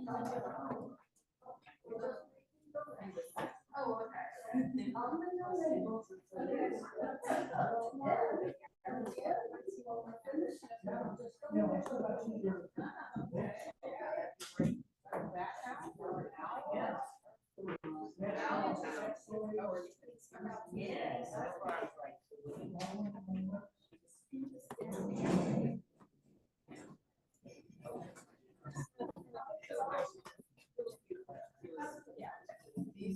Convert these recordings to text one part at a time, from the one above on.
These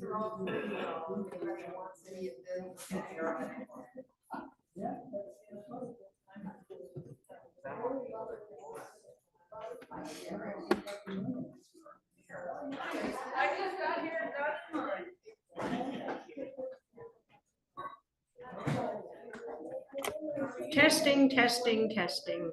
are all pretty well. I just got here and got mine. Testing, testing, testing.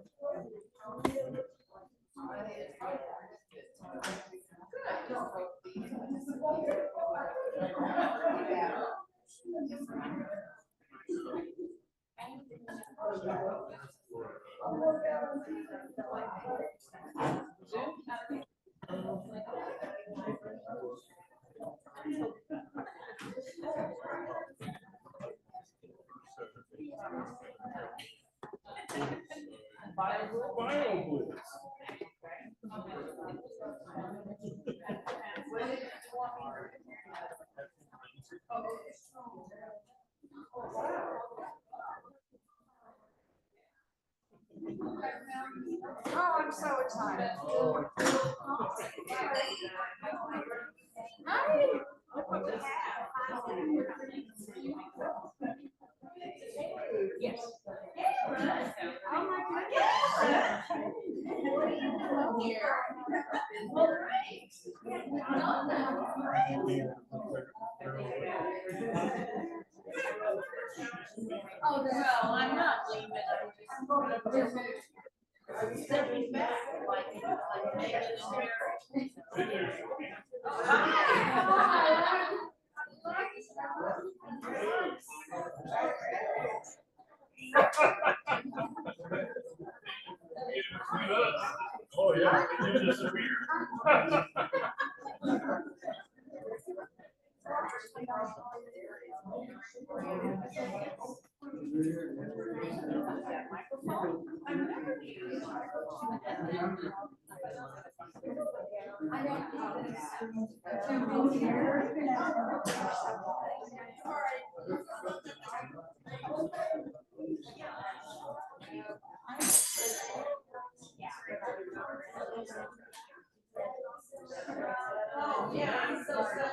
Oh, I'm so excited. Hi. Look what we have. Yes. Oh my goodness. Here. Oh, well, I'm not leaving. I'm just stepping back like maybe Oh yeah, you disappeared. Oh, yeah, I'm so sorry.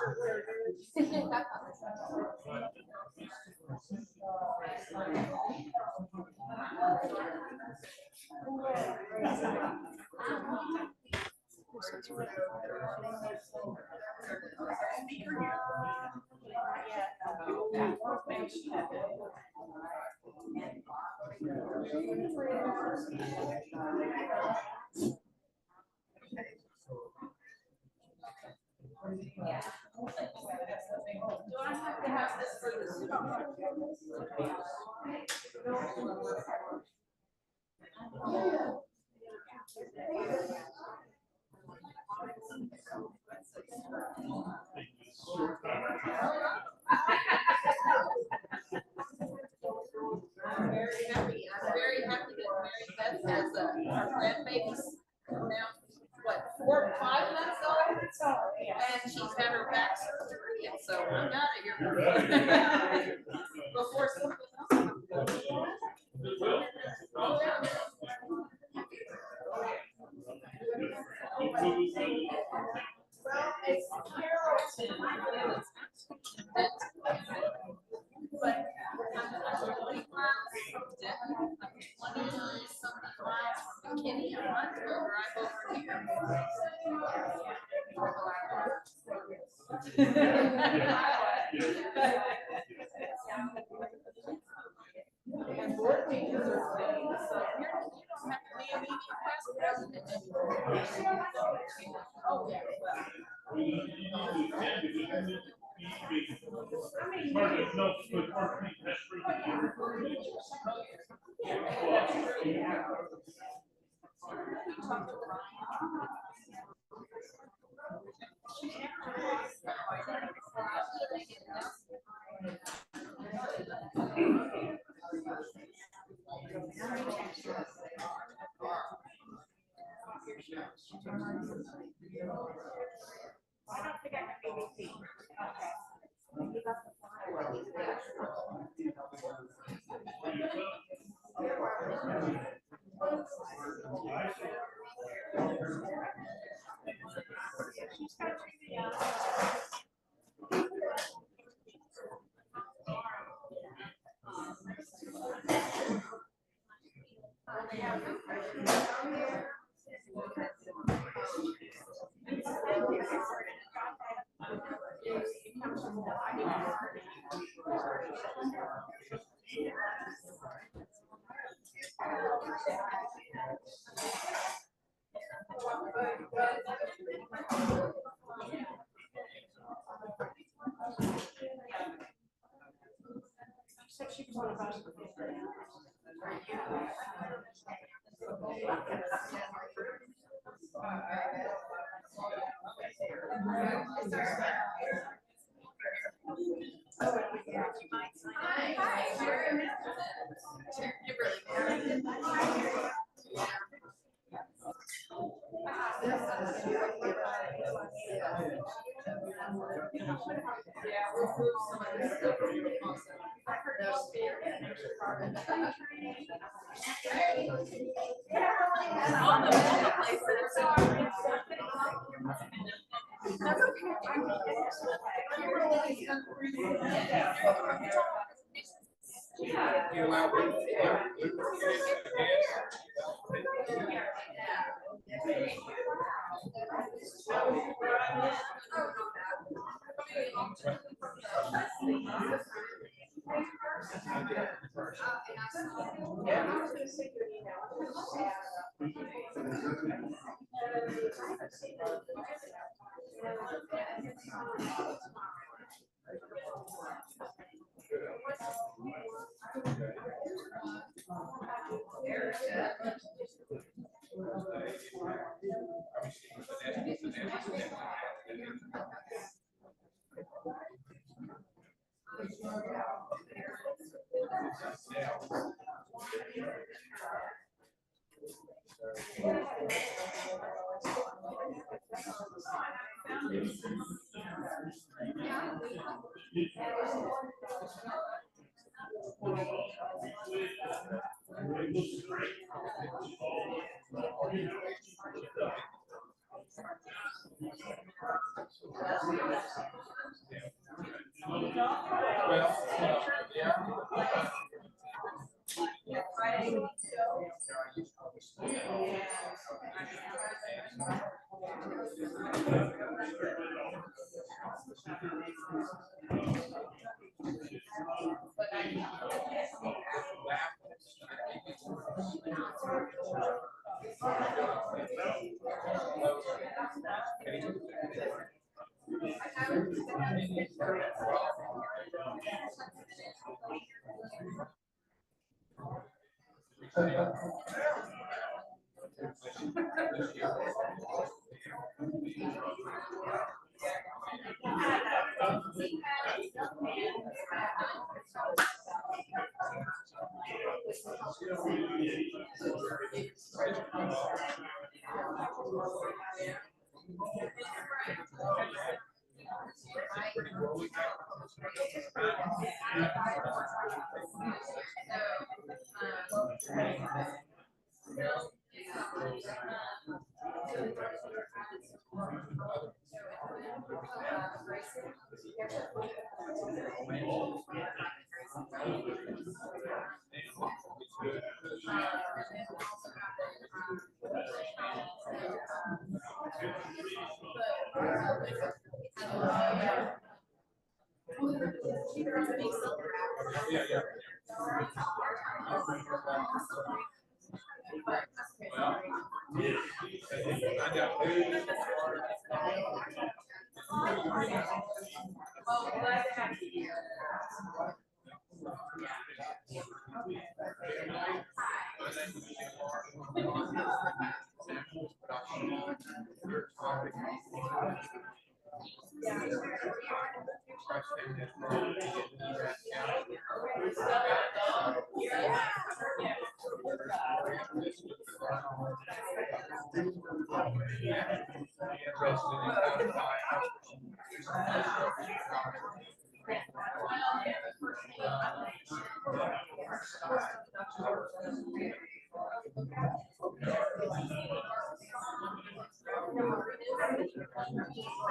Do I have to have this for the I'm very happy that Mary Beth has our grandbabies now, what, 4 or 5 months old? And she's had her back surgery, and so I'm out of here. Before something else. Well, it's Carrollton. But I'm really miles, 20-something miles from Kenny. I'm not going to drive over here. And board meetings are things, so you don't have to be a meeting past president anymore. Oh, yeah. I don't think I can be VP.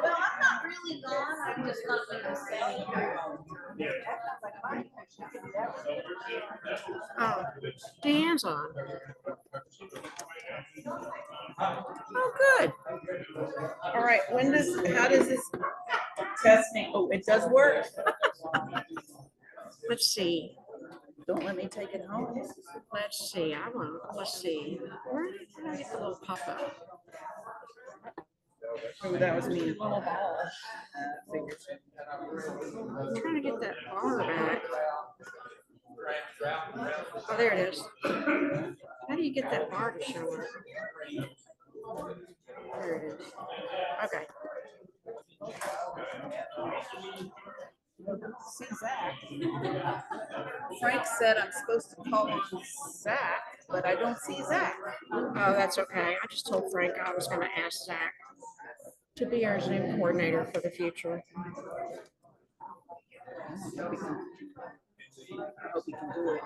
Well, I'm not really gone. I'm just not going to say. Oh, Dan's on. Oh, good. All right, how does this testing, oh, it does work. Let's see. Don't let me take it home. Let's see. Let's see. Where did I get the little pop-up? Oh, that was me. I'm trying to get that bar back. Oh, there it is. How do you get that bar to show up? There it is. Okay. See Zach. Frank said I'm supposed to call on Zach, but I don't see Zach. Oh, that's okay. I just told Frank I was going to ask Zach to be our Zoom coordinator for the future. I hope he can do it.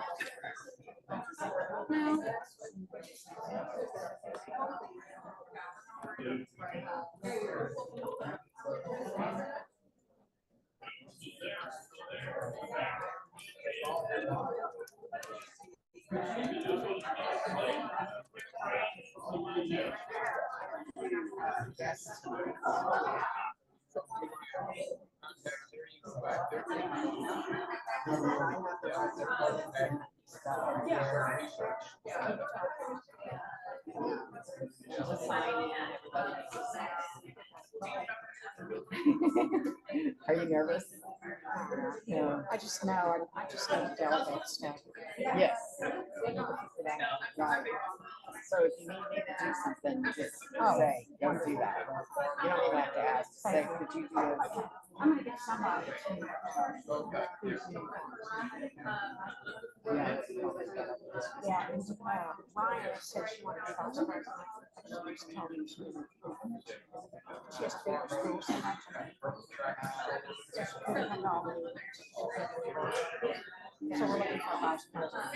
Well, Are you nervous? yeah. I just know the delegate stuff. Yes. Right. So if you need me to do something, just say, don't do that. You don't even have to ask. Say, could you do this? I'm going to get somebody to. Yeah. Yeah, and Ryan said she wanted to talk to her. She just told me she has to be at school so much. So she couldn't come home. So we're looking for a vice president.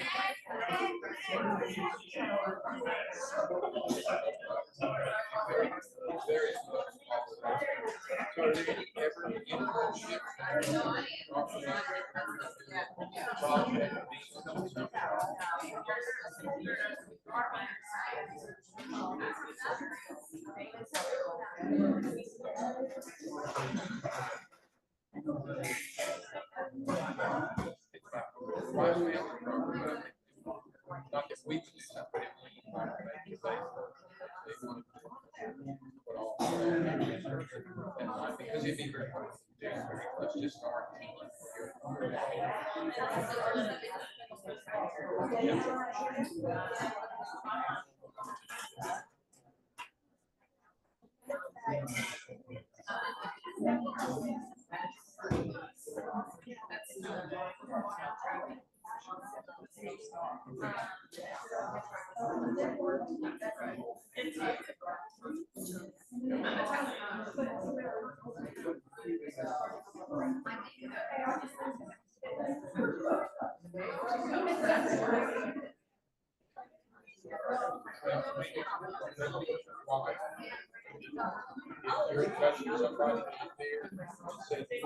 Because it'd be very hard to do, let's just start. You're in touch with somebody out there and say,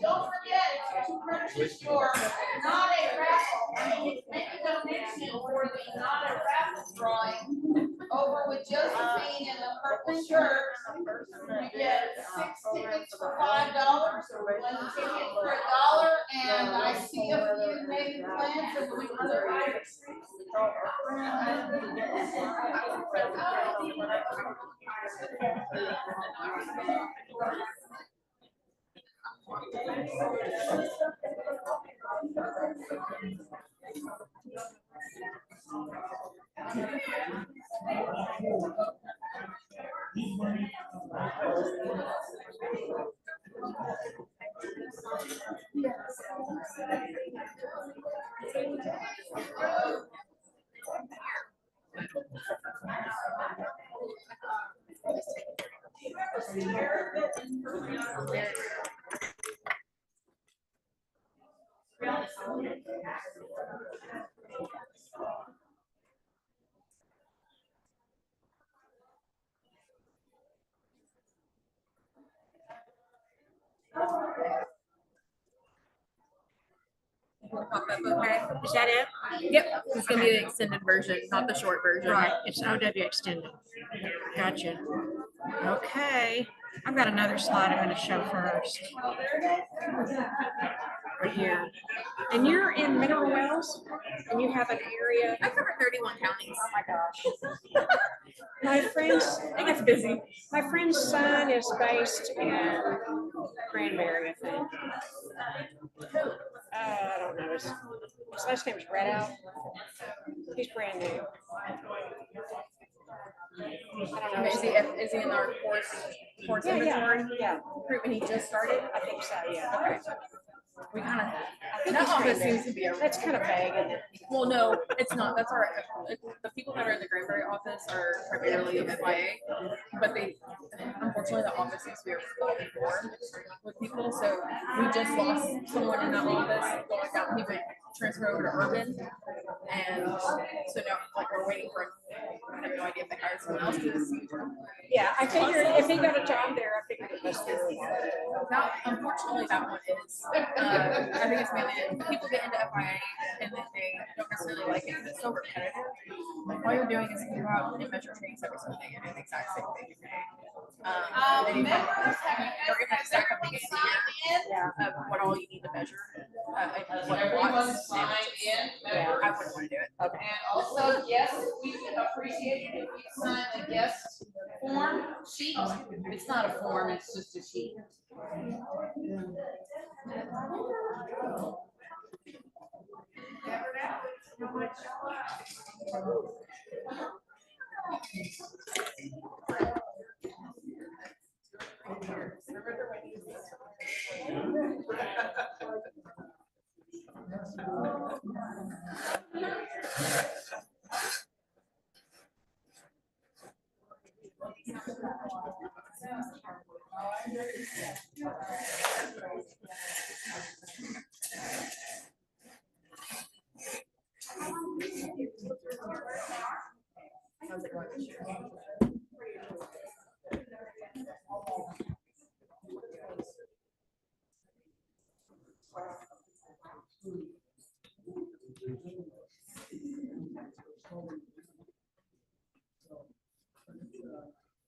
Don't forget, it's a grocery store, not a raffle. Make a donation for the not a raffle drawing over with Josephine in the purple shirt. You get 6 tickets for $5, 1 ticket for $1, and I see a few made plans of doing other items. Okay, is that it? Yep, it's gonna be the extended version, not the short version. Right, it's OW extended. Gotcha. Okay, I've got another slide I'm gonna show first. Right here. And you're in Mineral Wells, and you have an area. I cover 31 counties. Oh my gosh. My friend's, It gets busy. my friend's son is based in Cranberry, I think. I don't know. His last name's Redout. He's brand new. I don't know. Is he in our course Yeah, inventory? yeah. Group, and he just started? I think so, yeah. Okay. We kind of, think that he's office Cranberry. seems to be a, That's kind of vague, isn't it? well, no, it's not. That's our, the people that are in the Granbury office are primarily FIA, but they, unfortunately, the office seems to be a revolving door with people. So we just lost someone in that office going down. He went transferred over to Urban. And so now, like, we're waiting for, I have no idea if they hired someone else to this. Yeah, I figured if he got a job there, I figured it must be. That, unfortunately, that one is. I think it's mainly people get into FIA and then they don't necessarily like it. It's so repetitive. Like all you're doing is you go out and measure trains every single day and do the exact same thing every day. And you have, you're gonna stack up these of what all you need to measure. What watts. Yeah, I wouldn't want to do it. Okay. And also, yes, we would appreciate it if you sign the guest form sheet. It's not a form, it's just a sheet. How's it going this year?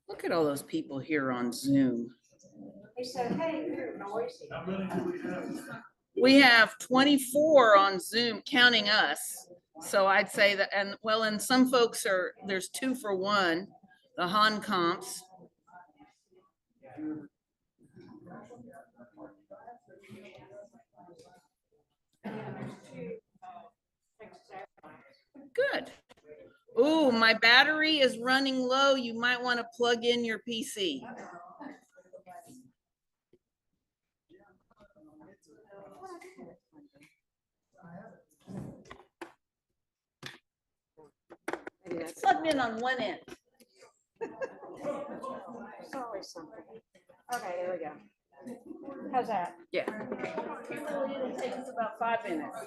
Look at all those people here on Zoom. They said, hey, you're noisy. We have 24 on Zoom, counting us. So I'd say that, and well, and some folks are, there's 2 for 1, the Han comps. Good. Ooh, my battery is running low. You might want to plug in your PC. It's plugged in on one end. It's always something. Okay, there we go. How's that? Yeah. Kimberlee, it'll take us about 5 minutes.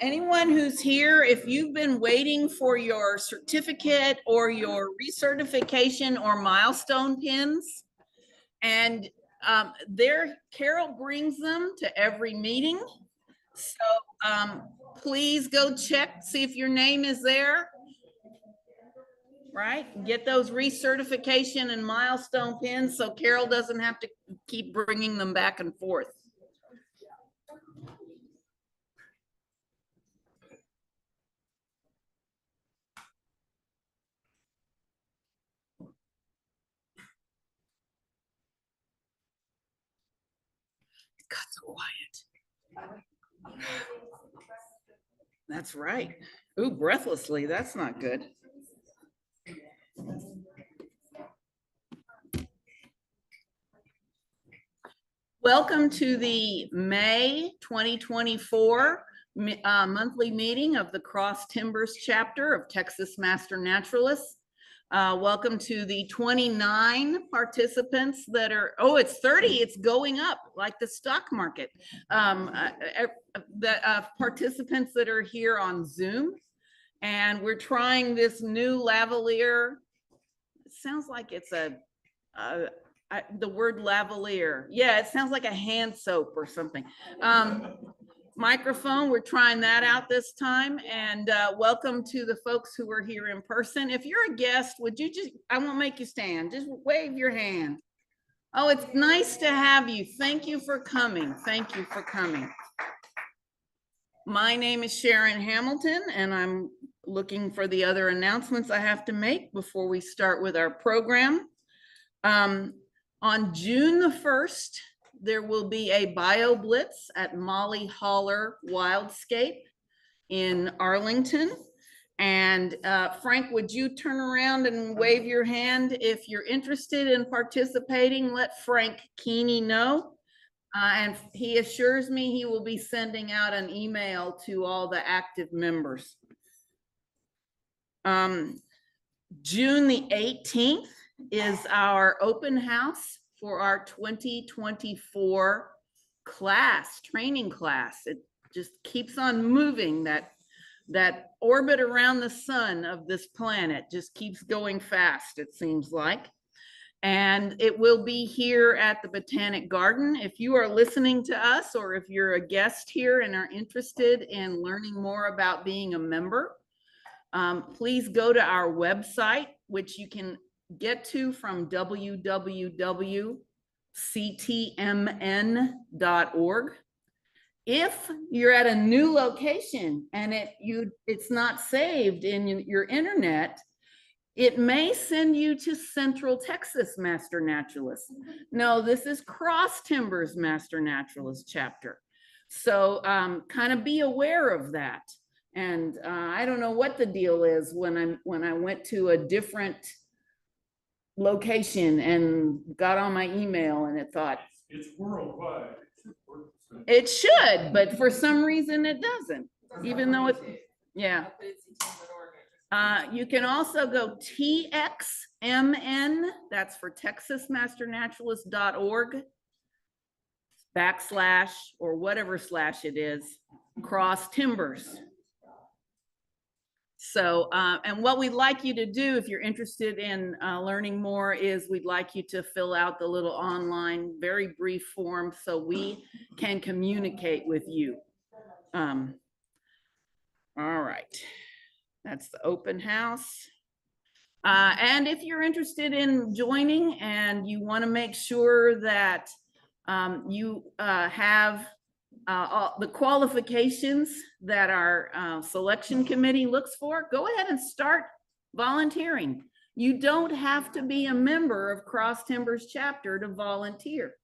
Anyone who's here, if you've been waiting for your certificate or your recertification or milestone pins, and Carol brings them to every meeting. So please go check, see if your name is there. Right? Get those recertification and milestone pins so Carol doesn't have to keep bringing them back and forth. It got so quiet. That's right. Ooh, breathlessly, that's not good. Welcome to the May 2024 monthly meeting of the Cross Timbers chapter of Texas Master Naturalists. Welcome to the 29 participants that are, oh, it's 30, it's going up like the stock market. The participants that are here on Zoom. And we're trying this new lavalier. It sounds like it's the word lavalier. Yeah, it sounds like a hand soap or something. Microphone, we're trying that out this time. And welcome to the folks who are here in person. If you're a guest, would you just, I won't make you stand, just wave your hand. Oh, it's nice to have you. Thank you for coming. Thank you for coming. My name is Sharon Hamilton, and I'm looking for the other announcements I have to make before we start with our program. On June the 1st, there will be a bio blitz at Molly Holler Wildscape in Arlington. And Frank, would you turn around and wave your hand if you're interested in participating? Let Frank Keeney know. And he assures me he will be sending out an email to all the active members. June the 18th is our open house for our 2024 class, training class. It just keeps on moving. That orbit around the sun of this planet just keeps going fast, it seems like. And it will be here at the Botanic Garden. If you are listening to us, or if you're a guest here and are interested in learning more about being a member, please go to our website, which you can get to from www.ctmn.org. If you're at a new location and it's not saved in your internet, It may send you to Central Texas Master Naturalist. No, this is Cross Timbers Master Naturalist chapter. So kind of be aware of that. And I don't know what the deal is when I went to a different location and got on my email and it thought It's worldwide. it should, but for some reason it doesn't, even though it's, yeah. You can also go TXMN, that's for TexasMasterNaturalist.org / or whatever / it is, Cross Timbers. So, and what we'd like you to do if you're interested in learning more is we'd like you to fill out the little online, very brief form so we can communicate with you. All right. That's the open house. And if you're interested in joining and you want to make sure that you have all the qualifications that our selection committee looks for, go ahead and start volunteering. You don't have to be a member of Cross Timbers chapter to volunteer.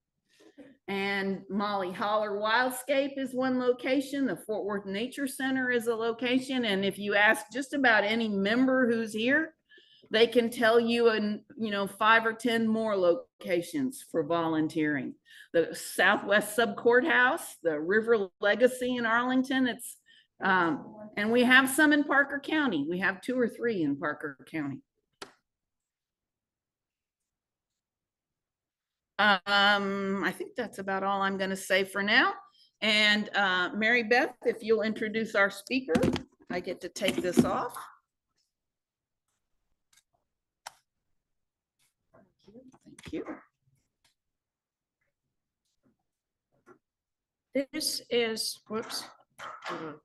And Molly Holler Wildscape is one location. The Fort Worth Nature Center is a location. And if you ask just about any member who's here, they can tell you, 5 or 10 more locations for volunteering. The Southwest Sub Courthouse, the River Legacy in Arlington. It's and we have some in Parker County. We have 2 or 3 in Parker County. I think that's about all I'm going to say for now. And Mary Beth, if you'll introduce our speaker, I get to take this off. Thank you. This is, whoops. Hold on.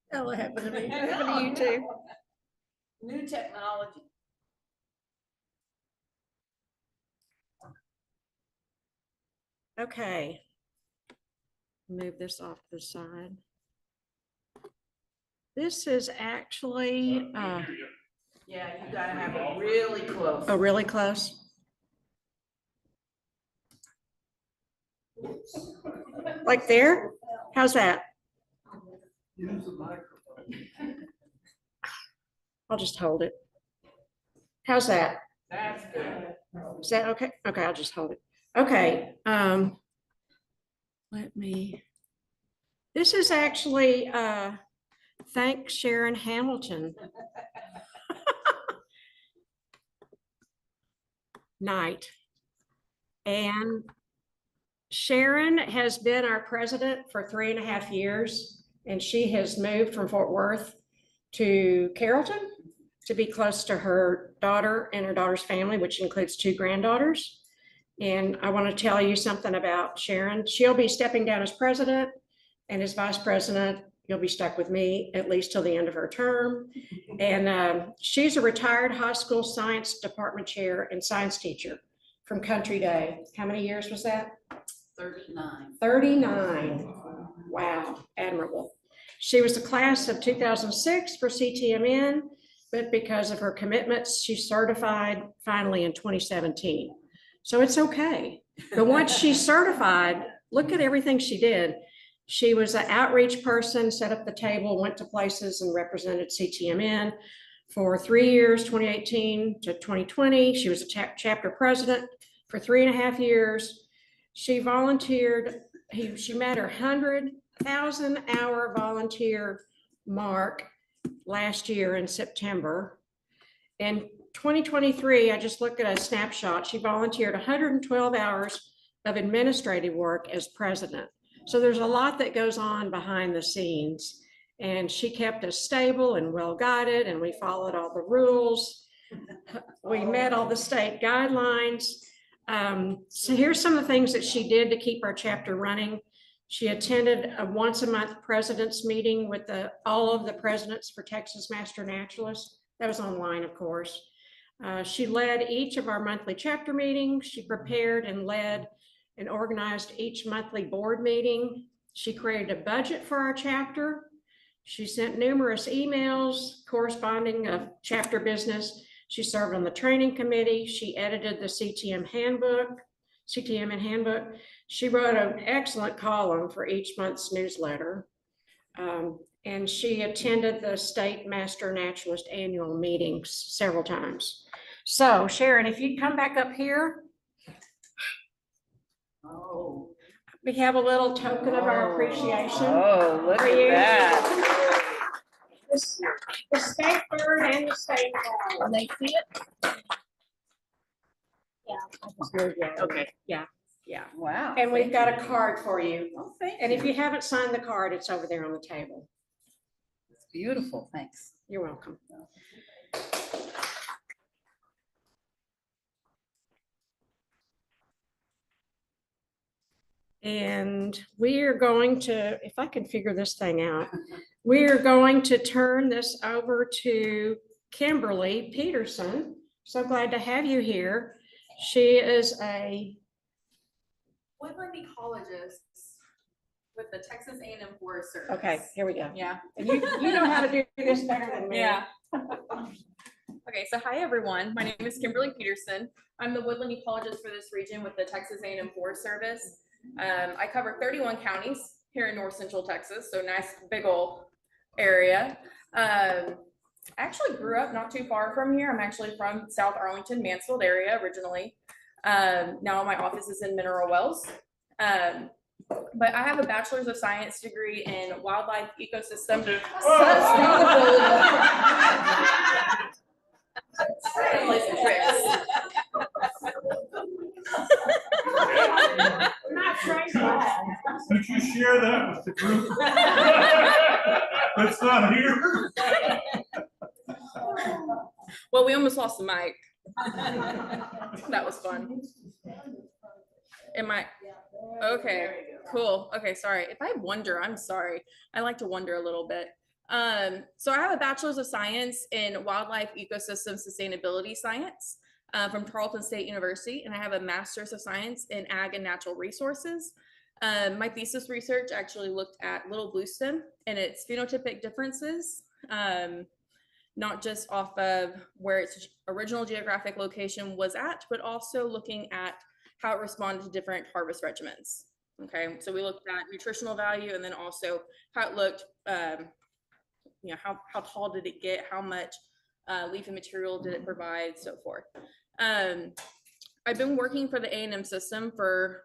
That'll happen to me. It'll happen to you too. New technology. Okay. Move this off to the side. This is actually, Yeah, you gotta have it really close. oh, really close? Like there? How's that? Use the microphone. I'll just hold it. How's that? That's good. Is that okay? Okay, I'll just hold it. Okay. This is actually, thank Sharon Hamilton. Night. And Sharon has been our president for 3.5 years, and she has moved from Fort Worth to Carrollton to be close to her daughter and her daughter's family, which includes 2 granddaughters. And I want to tell you something about Sharon. She'll be stepping down as president, and as vice president, you'll be stuck with me at least till the end of her term. And she's a retired high school science department chair and science teacher from Country Day. How many years was that? 39. 39. Wow, admirable. She was the class of 2006 for CTMN, but because of her commitments, she's certified finally in 2017. So it's okay. But once she's certified, look at everything she did. She was an outreach person, set up the table, went to places and represented CTMN for 3 years, 2018 to 2020. She was a chapter president for 3.5 years. She volunteered. She met her 100,000 hour volunteer mark last year in September. In 2023, I just looked at a snapshot. She volunteered 112 hours of administrative work as president. So there's a lot that goes on behind the scenes, and she kept us stable and well guided, and we followed all the rules. We met all the state guidelines. So here's some of the things that she did to keep our chapter running. She attended a once-a-month president's meeting with all of the presidents for Texas Master Naturalists. That was online, of course. She led each of our monthly chapter meetings. She prepared and led and organized each monthly board meeting. She created a budget for our chapter. She sent numerous emails corresponding of chapter business. She served on the training committee. She edited the CTMN handbook. She wrote an excellent column for each month's newsletter. And she attended the State Master Naturalist annual meetings several times. So Sharon, if you come back up here. Oh. We have a little token of our appreciation. Oh, look for at you. that. The state bird and the state flag. Can they see it? Okay, yeah. Wow. And we've got a card for you. Oh, thank And if you. you haven't signed the card, it's over there on the table. It's beautiful, thanks. You're welcome. And we are going to, if I can figure this thing out, we are going to turn this over to Kimberlee Peterson. So glad to have you here. She is a Woodland ecologist with the Texas A&M Forest Service. okay, here we go. Yeah. And you know how to do this better than me. Yeah. Okay, so hi everyone. My name is Kimberlee Peterson. I'm the woodland ecologist for this region with the Texas A&M Forest Service. I cover 31 counties here in North Central Texas, so nice big old area. I actually grew up not too far from here. I'm actually from South Arlington, Mansfield area originally. Now my office is in Mineral Wells. But I have a bachelor's of science degree in wildlife ecosystem sustainability. Play some tricks. Could you share that with the group? That's not here. Well, we almost lost the mic. That was fun. Am I? Okay, cool. Okay, sorry. If I wonder, I'm sorry. I like to wonder a little bit. So I have a bachelor's of science in wildlife ecosystem sustainability science from Tarleton State University, and I have a master's of science in ag and natural resources. My thesis research actually looked at little bluestem and its phenotypic differences, not just off of where its original geographic location was at, but also looking at how it responded to different harvest regimens. Okay, so we looked at nutritional value and then also how it looked, you know, how tall did it get, how much leafy material did it provide, so forth. I've been working for the A&M system for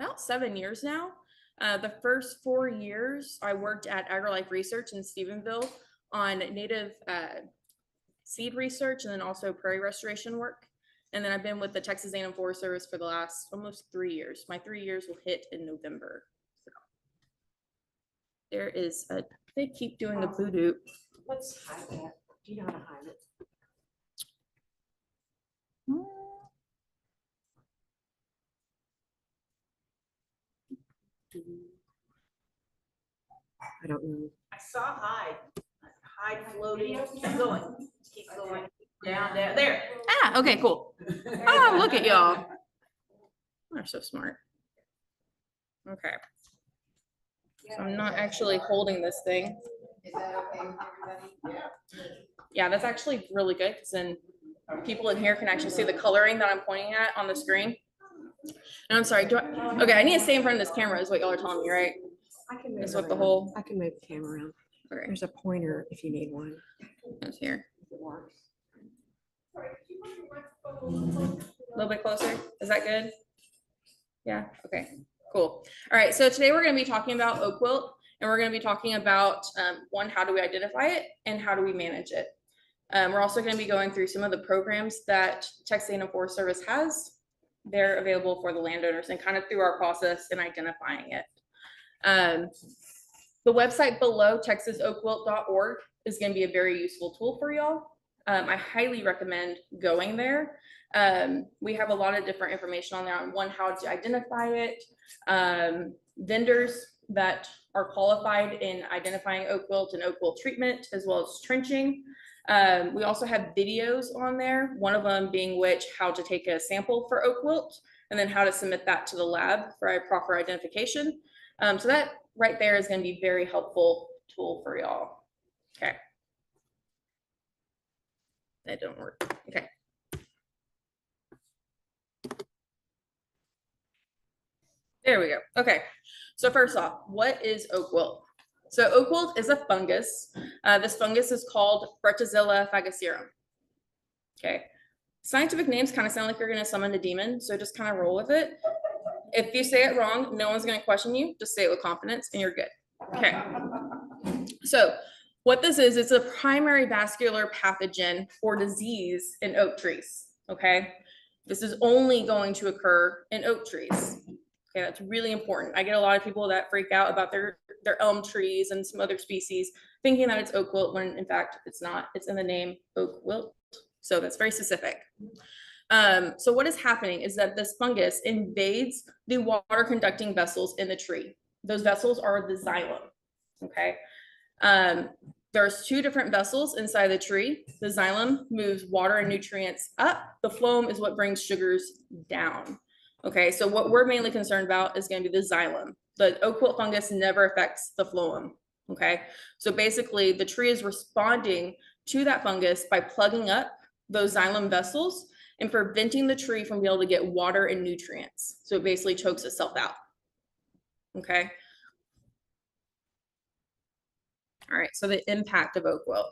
about 7 years now. The first 4 years I worked at AgriLife Research in Stephenville on native seed research and then also prairie restoration work. And then I've been with the Texas A&M Forest Service for the last almost 3 years. My 3 years will hit in November. So there is a, they keep doing the voodoo. Let's hide that. Do you know how to hide it? I don't know. I saw hide floating, keep going down there. Ah, okay, cool. Oh, look at y'all. They're so smart. Okay. So I'm not actually holding this thing. Is that okay with everybody? Yeah, that's actually really good because then people in here can actually see the coloring that I'm pointing at on the screen. And I'm sorry, okay, I need to stay in front of this camera is what y'all are telling me, right? I can move That's it what the around. whole, I can move the camera around. okay, There's a pointer if you need one. it's here. If it works. A little bit closer. Is that good? Yeah, okay, cool. All right, so today we're gonna be talking about oak wilt and we're gonna be talking about one, how do we identify it and how do we manage it? We're also gonna be going through some of the programs that Texas A&M Forest Service has. They're available for the landowners and kind of through our process in identifying it. The website below, texasoakwilt.org, is going to be a very useful tool for y'all. I highly recommend going there. We have a lot of different information on there on one, how to identify it, vendors that are qualified in identifying oak wilt and oak wilt treatment, as well as trenching. We also have videos on there, one of them being how to take a sample for oak wilt. and then how to submit that to the lab for a proper identification. So that right there is going to be very helpful tool for y'all. Okay. That don't work. Okay. There we go. Okay. So first off, what is oak wilt? So oak wilt is a fungus. This fungus is called Brachyzilla phagocerum. Okay. Scientific names kind of sound like you're going to summon a demon, so just kind of roll with it. If you say it wrong, no one's going to question you. Just say it with confidence and you're good. Okay. So what this is, it's a primary vascular pathogen or disease in oak trees. Okay. This is only going to occur in oak trees. Okay, that's really important. I get a lot of people that freak out about their elm trees and some other species, thinking that it's oak wilt, when in fact it's not. It's in the name oak wilt. So that's very specific. So what is happening is that this fungus invades the water conducting vessels in the tree. Those vessels are the xylem. Okay. There's two different vessels inside the tree. The xylem moves water and nutrients up. The phloem is what brings sugars down. Okay, so what we're mainly concerned about is going to be the xylem. The oak wilt fungus never affects the phloem. Okay, so basically the tree is responding to that fungus by plugging up those xylem vessels and preventing the tree from being able to get water and nutrients. So it basically chokes itself out. Okay. All right, so the impact of oak wilt.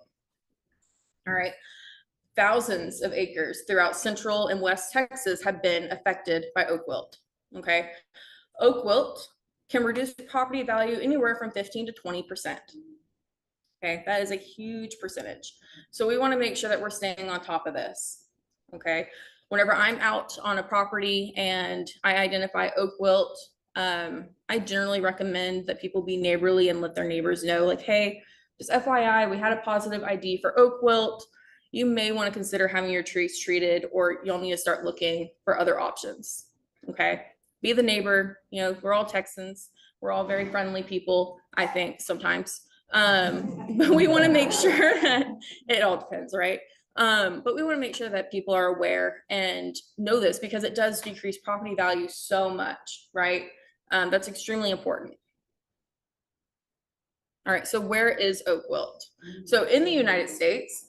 All right. Thousands of acres throughout Central and West Texas have been affected by oak wilt. Okay. Oak wilt can reduce property value anywhere from 15 to 20%. Okay. That is a huge percentage. So we want to make sure that we're staying on top of this. Okay. Whenever I'm out on a property and I identify oak wilt, I generally recommend that people be neighborly and let their neighbors know, like, hey, just FYI, we had a positive ID for oak wilt. You may want to consider having your trees treated, or you'll need to start looking for other options. Okay. Be the neighbor. You know, we're all Texans. We're all very friendly people, I think, sometimes. But we want to make sure that it all depends, right? But we want to make sure that people are aware and know this, because it does decrease property value so much, right? That's extremely important. All right. So where is oak wilt? So in the United States,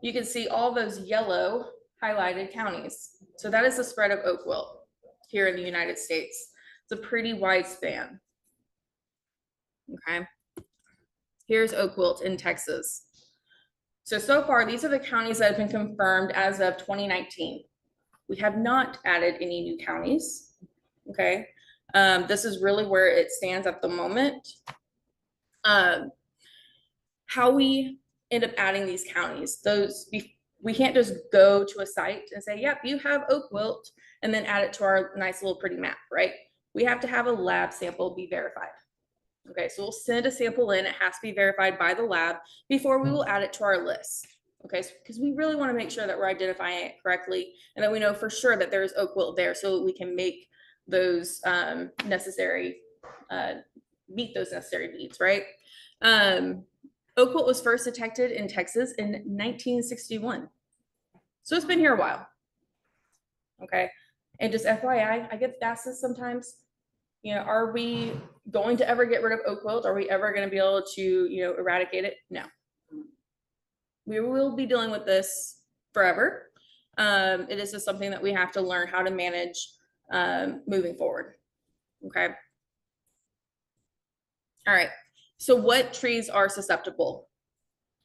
you can see all those yellow highlighted counties. So that is the spread of oak wilt here in the United States. It's a pretty wide span. Okay. Here's oak wilt in Texas. So far, these are the counties that have been confirmed as of 2019. We have not added any new counties. Okay. This is really where it stands at the moment. How we end up adding these counties, we can't just go to a site and say, yep, you have oak wilt, and then add it to our nice little pretty map, right? We have to have a lab sample be verified. Okay, so we'll send a sample in. It has to be verified by the lab before we will add it to our list. Okay, because we really want to make sure that we're identifying it correctly and that we know for sure that there is oak wilt there, so that we can make those meet those necessary needs, right? Oak wilt was first detected in Texas in 1961. So it's been here a while. Okay. And just FYI, I get asked this sometimes, you know, are we going to ever get rid of oak wilt? Are we ever going to be able to, you know, eradicate it? No. We will be dealing with this forever. It is just something that we have to learn how to manage moving forward. Okay. All right. So what trees are susceptible?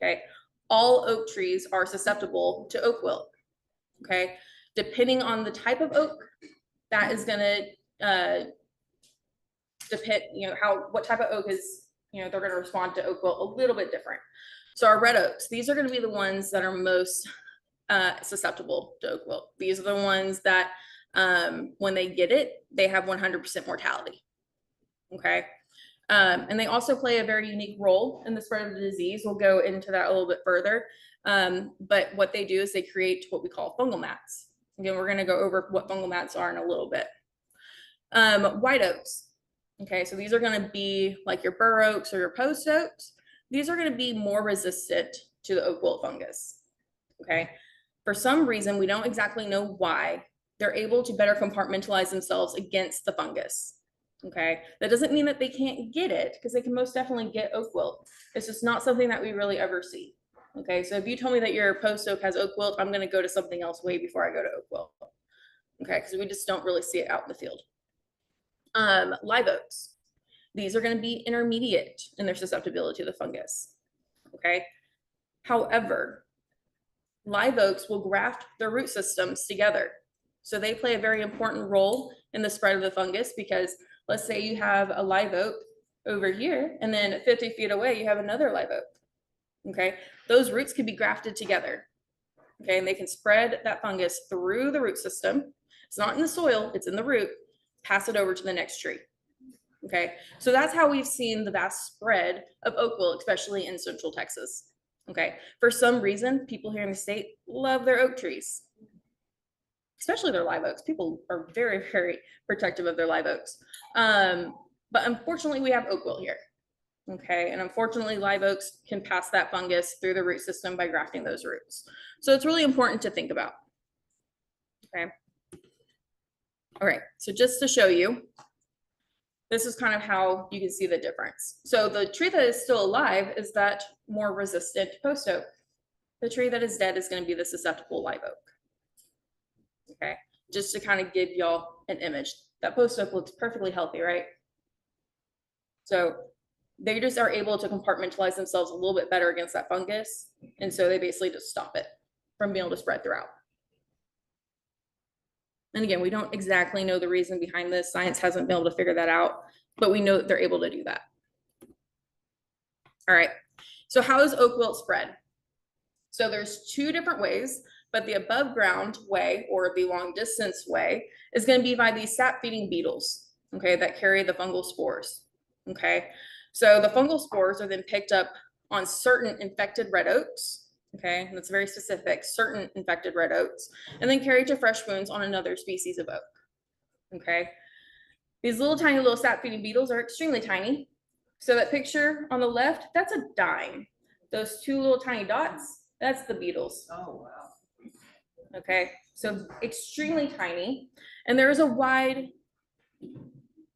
Okay. All oak trees are susceptible to oak wilt. Okay. Depending on the type of oak, that is going to depend, you know, what type of oak is, you know, they're going to respond to oak wilt a little bit different. So our red oaks, these are going to be the ones that are most susceptible to oak wilt. These are the ones that when they get it, they have 100% mortality. Okay. And they also play a very unique role in the spread of the disease. We'll go into that a little bit further. But what they do is they create what we call fungal mats. Again, we're going to go over what fungal mats are in a little bit. White oaks. Okay, so these are going to be like your bur oaks or your post oaks. These are going to be more resistant to the oak wilt fungus. Okay, for some reason, we don't exactly know why, they're able to better compartmentalize themselves against the fungus. Okay, that doesn't mean that they can't get it, because they can most definitely get oak wilt. It's just not something that we really ever see. Okay, so if you told me that your post oak has oak wilt, I'm going to go to something else way before I go to oak wilt. Okay, because we just don't really see it out in the field. Live oaks. These are going to be intermediate in their susceptibility to the fungus. Okay, however, live oaks will graft their root systems together. So they play a very important role in the spread of the fungus, because let's say you have a live oak over here, and then 50 feet away, you have another live oak. Okay, those roots can be grafted together. Okay, and they can spread that fungus through the root system. It's not in the soil, it's in the root, pass it over to the next tree. Okay, so that's how we've seen the vast spread of oak wilt, especially in Central Texas. Okay, for some reason, people here in the state love their oak trees, especially their live oaks. People are very, very protective of their live oaks. But unfortunately, we have oak wilt here. Okay, and unfortunately, live oaks can pass that fungus through the root system by grafting those roots. So it's really important to think about. Okay. All right, so just to show you, this is kind of how you can see the difference. So the tree that is still alive is that more resistant post oak. The tree that is dead is going to be the susceptible live oak. Okay, just to kind of give y'all an image. That post oak looks perfectly healthy, right? So they just are able to compartmentalize themselves a little bit better against that fungus. And so they basically just stop it from being able to spread throughout. And again, we don't exactly know the reason behind this. Science hasn't been able to figure that out, but we know that they're able to do that. All right, so how is oak wilt spread? So there's two different ways, but the above ground way, or the long distance way, is going to be by these sap feeding beetles, okay, that carry the fungal spores. Okay, so the fungal spores are then picked up on certain infected red oaks. Okay, and that's very specific, certain infected red oaks, and then carried to fresh wounds on another species of oak. Okay, these little tiny little sap feeding beetles are extremely tiny. So that picture on the left, that's a dime. Those two little tiny dots, that's the beetles. Oh, wow. Okay, so extremely tiny, and there is a wide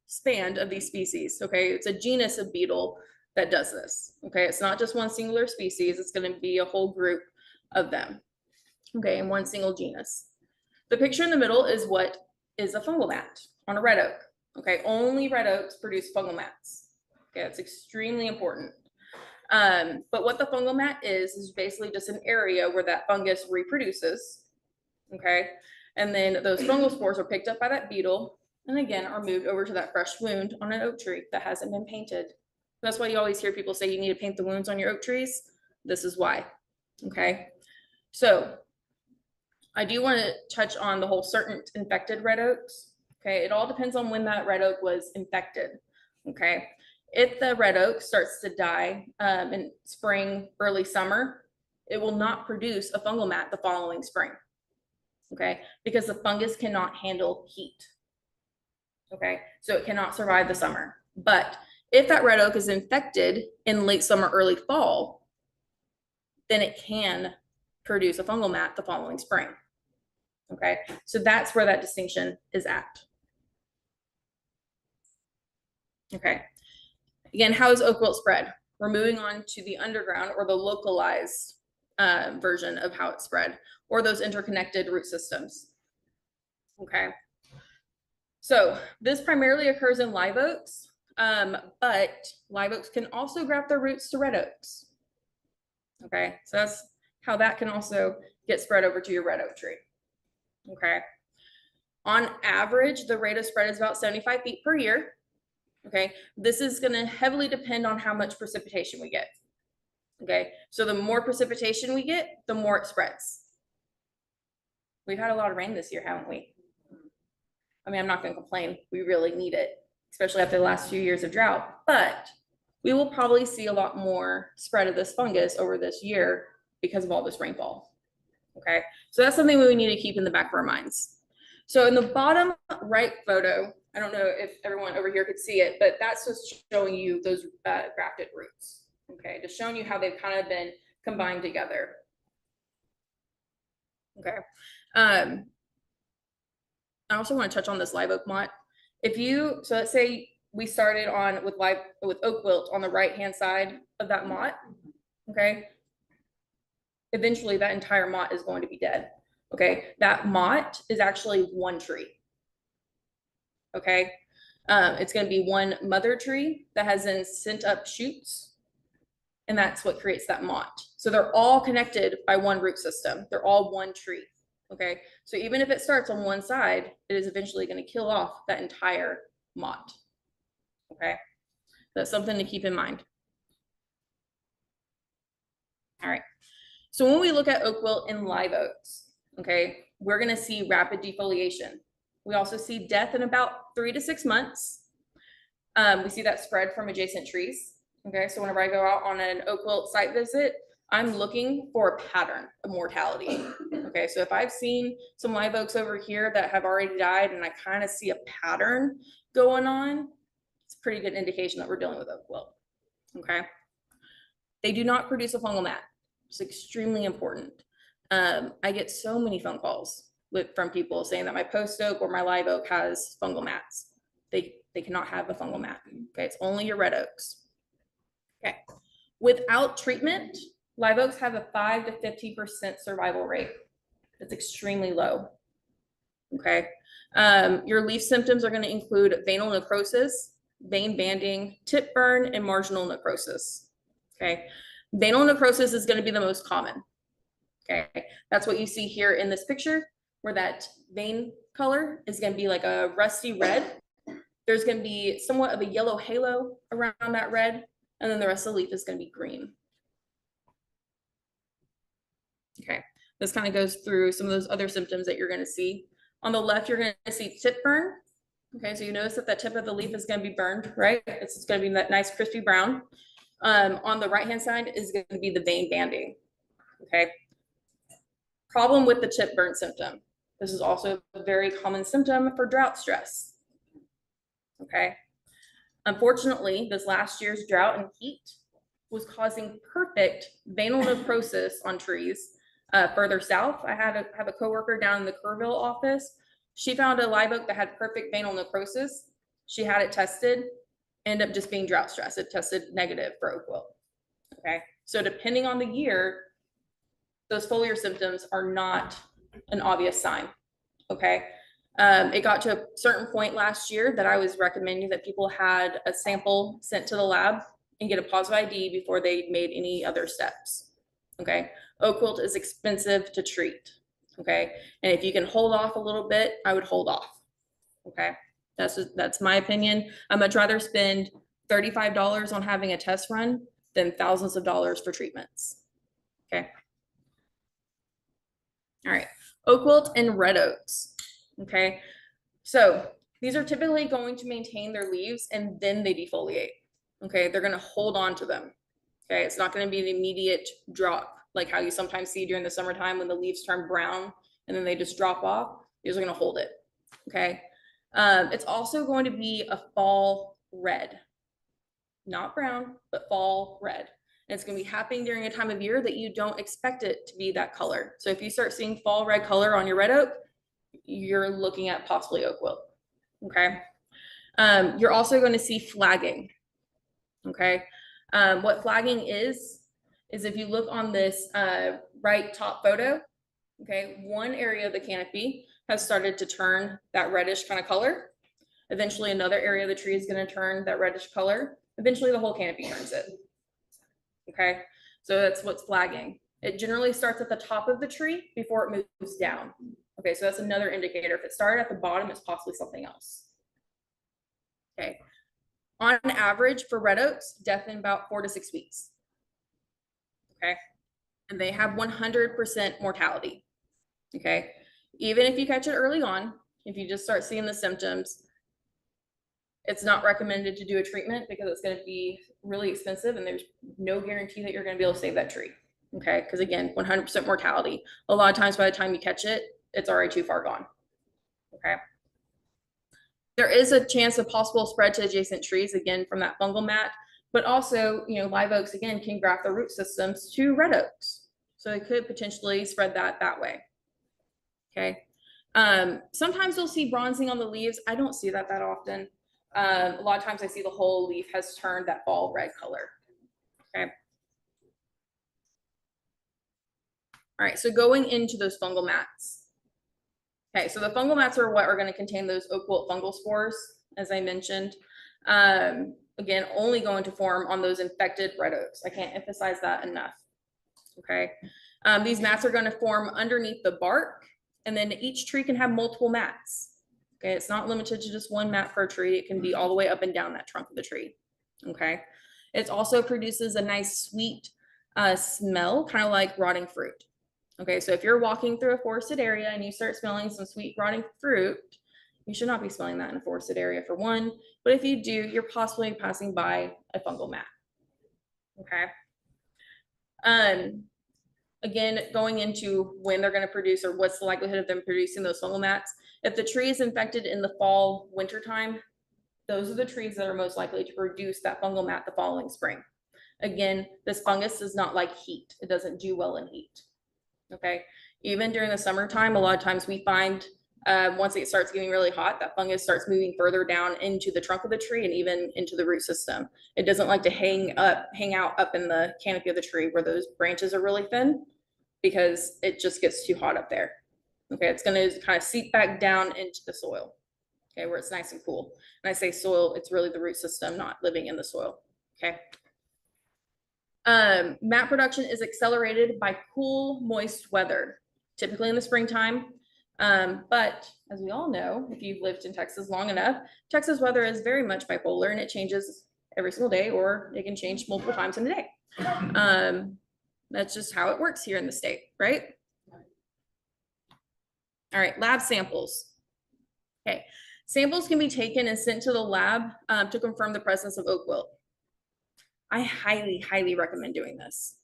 span of these species. Okay, it's a genus of beetle that does this. Okay, it's not just one singular species, it's going to be a whole group of them. Okay, in one single genus. The picture in the middle is what is a fungal mat on a red oak. Okay, only red oaks produce fungal mats. Okay, it's extremely important. But what the fungal mat is basically just an area where that fungus reproduces. Okay, and then those fungal spores are picked up by that beetle and again are moved over to that fresh wound on an oak tree that hasn't been painted. That's why you always hear people say you need to paint the wounds on your oak trees. This is why. Okay, so I do want to touch on the whole certain infected red oaks. Okay, it all depends on when that red oak was infected. Okay, if the red oak starts to die in spring, early summer, it will not produce a fungal mat the following spring. Okay, because the fungus cannot handle heat. Okay, so it cannot survive the summer. But if that red oak is infected in late summer, early fall, then it can produce a fungal mat the following spring. Okay, so that's where that distinction is at. Okay, again, how is oak wilt spread? We're moving on to the underground or the localized version of how it's spread, or those interconnected root systems. Okay, so this primarily occurs in live oaks, but live oaks can also graft their roots to red oaks. Okay, so that's how that can also get spread over to your red oak tree. Okay, on average, the rate of spread is about 75 feet per year. Okay, this is going to heavily depend on how much precipitation we get. Okay, so the more precipitation we get, the more it spreads. We've had a lot of rain this year, haven't we? I mean, I'm not going to complain. We really need it, especially after the last few years of drought. But we will probably see a lot more spread of this fungus over this year because of all this rainfall. Okay, so that's something we need to keep in the back of our minds. So in the bottom right photo, I don't know if everyone over here could see it, but that's just showing you those grafted roots. Okay, just showing you how they've kind of been combined together. Okay. I also want to touch on this live oak mott. So let's say we started on with oak wilt on the right-hand side of that mott, okay? Eventually that entire mott is going to be dead, okay? That mott is actually one tree, okay? It's going to be one mother tree that has then sent up shoots, and that's what creates that mott. So they're all connected by one root system. They're all one tree, okay? So even if it starts on one side, it is eventually going to kill off that entire mott, okay? That's something to keep in mind. All right. So when we look at oak wilt in live oaks, okay, we're going to see rapid defoliation. We also see death in about 3 to 6 months. We see that spread from adjacent trees. Okay, so whenever I go out on an oak wilt site visit, I'm looking for a pattern of mortality. Okay, so if I've seen some live oaks over here that have already died and I kind of see a pattern going on, it's a pretty good indication that we're dealing with oak wilt. Okay, they do not produce a fungal mat. It's extremely important. I get so many phone calls from people saying that my post oak or my live oak has fungal mats. They cannot have a fungal mat. Okay, it's only your red oaks. Okay, without treatment, live oaks have a 5 to 50% survival rate. That's extremely low. Okay, your leaf symptoms are going to include veinal necrosis, vein banding, tip burn, and marginal necrosis. Okay, veinal necrosis is going to be the most common. Okay, that's what you see here in this picture, where that vein color is going to be like a rusty red. There's going to be somewhat of a yellow halo around that red, and then the rest of the leaf is going to be green. Okay, this kind of goes through some of those other symptoms that you're going to see. On the left, you're going to see tip burn. Okay, so you notice that the tip of the leaf is going to be burned, right? It's going to be that nice crispy brown. On the right-hand side is going to be the vein banding. Okay, problem with the tip burn symptom. This is also a very common symptom for drought stress. Okay, unfortunately, this last year's drought and heat was causing perfect veinal necrosis on trees. Further south, I have a coworker down in the Kerrville office. She found a live oak that had perfect veinal necrosis. She had it tested, ended up just being drought stress. It tested negative for oak wilt. Okay, so depending on the year, those foliar symptoms are not an obvious sign. Okay, it got to a certain point last year that I was recommending that people had a sample sent to the lab and get a positive ID before they made any other steps. Okay, oak wilt is expensive to treat. Okay, and if you can hold off a little bit, I would hold off. Okay, that's my opinion. I'd much rather spend $35 on having a test run than thousands of dollars for treatments. Okay. All right, oak wilt and red oaks. Okay, so these are typically going to maintain their leaves and then they defoliate. Okay, they're going to hold on to them. Okay, it's not going to be an immediate drop like how you sometimes see during the summertime when the leaves turn brown and then they just drop off. These are going to hold it. Okay, it's also going to be a fall red, not brown, but fall red. And it's going to be happening during a time of year that you don't expect it to be that color. So if you start seeing fall red color on your red oak, you're looking at possibly oak wilt. Okay, you're also going to see flagging. Okay, what flagging is if you look on this right top photo, okay, one area of the canopy has started to turn that reddish kind of color. Eventually another area of the tree is going to turn that reddish color. Eventually the whole canopy turns it. Okay, so that's what's flagging. It generally starts at the top of the tree before it moves down. Okay, so that's another indicator. If it started at the bottom, it's possibly something else. Okay, on average for red oaks, death in about 4 to 6 weeks. Okay, and they have 100% mortality. Okay, even if you catch it early on, if you just start seeing the symptoms, it's not recommended to do a treatment because it's going to be really expensive and there's no guarantee that you're going to be able to save that tree. Okay, because again, 100% mortality. A lot of times by the time you catch it, it's already too far gone. Okay, there is a chance of possible spread to adjacent trees, again, from that fungal mat, but also, you know, live oaks, again, can graft their root systems to red oaks. So it could potentially spread that way. Okay, Sometimes you'll see bronzing on the leaves. I don't see that often. A lot of times I see the whole leaf has turned that fall red color. Okay. All right, so going into those fungal mats. Okay, so the fungal mats are what are going to contain those oak wilt fungal spores, as I mentioned. Again, only going to form on those infected red oaks. I can't emphasize that enough. Okay, these mats are going to form underneath the bark, and then each tree can have multiple mats. Okay, it's not limited to just one mat per tree. It can be all the way up and down that trunk of the tree. Okay, it also produces a nice sweet smell, kind of like rotting fruit. Okay, so if you're walking through a forested area and you start smelling some sweet rotting fruit, you should not be smelling that in a forested area for one, but if you do, you're possibly passing by a fungal mat. Okay. Again, going into when they're going to produce or what's the likelihood of them producing those fungal mats. If the tree is infected in the fall, winter time, those are the trees that are most likely to produce that fungal mat the following spring. Again, this fungus does not like heat. It doesn't do well in heat. Okay, even during the summertime, a lot of times we find once it starts getting really hot, that fungus starts moving further down into the trunk of the tree and even into the root system. It doesn't like to hang out up in the canopy of the tree where those branches are really thin, because it just gets too hot up there. Okay, it's going to kind of seep back down into the soil, okay, where it's nice and cool. And I say soil, it's really the root system not living in the soil. Okay. Mat production is accelerated by cool, moist weather, typically in the springtime. But as we all know, if you've lived in Texas long enough, Texas weather is very much bipolar and it changes every single day, or it can change multiple times in a day. That's just how it works here in the state, right? All right, lab samples. Okay, samples can be taken and sent to the lab to confirm the presence of oak wilt. I highly, highly recommend doing this.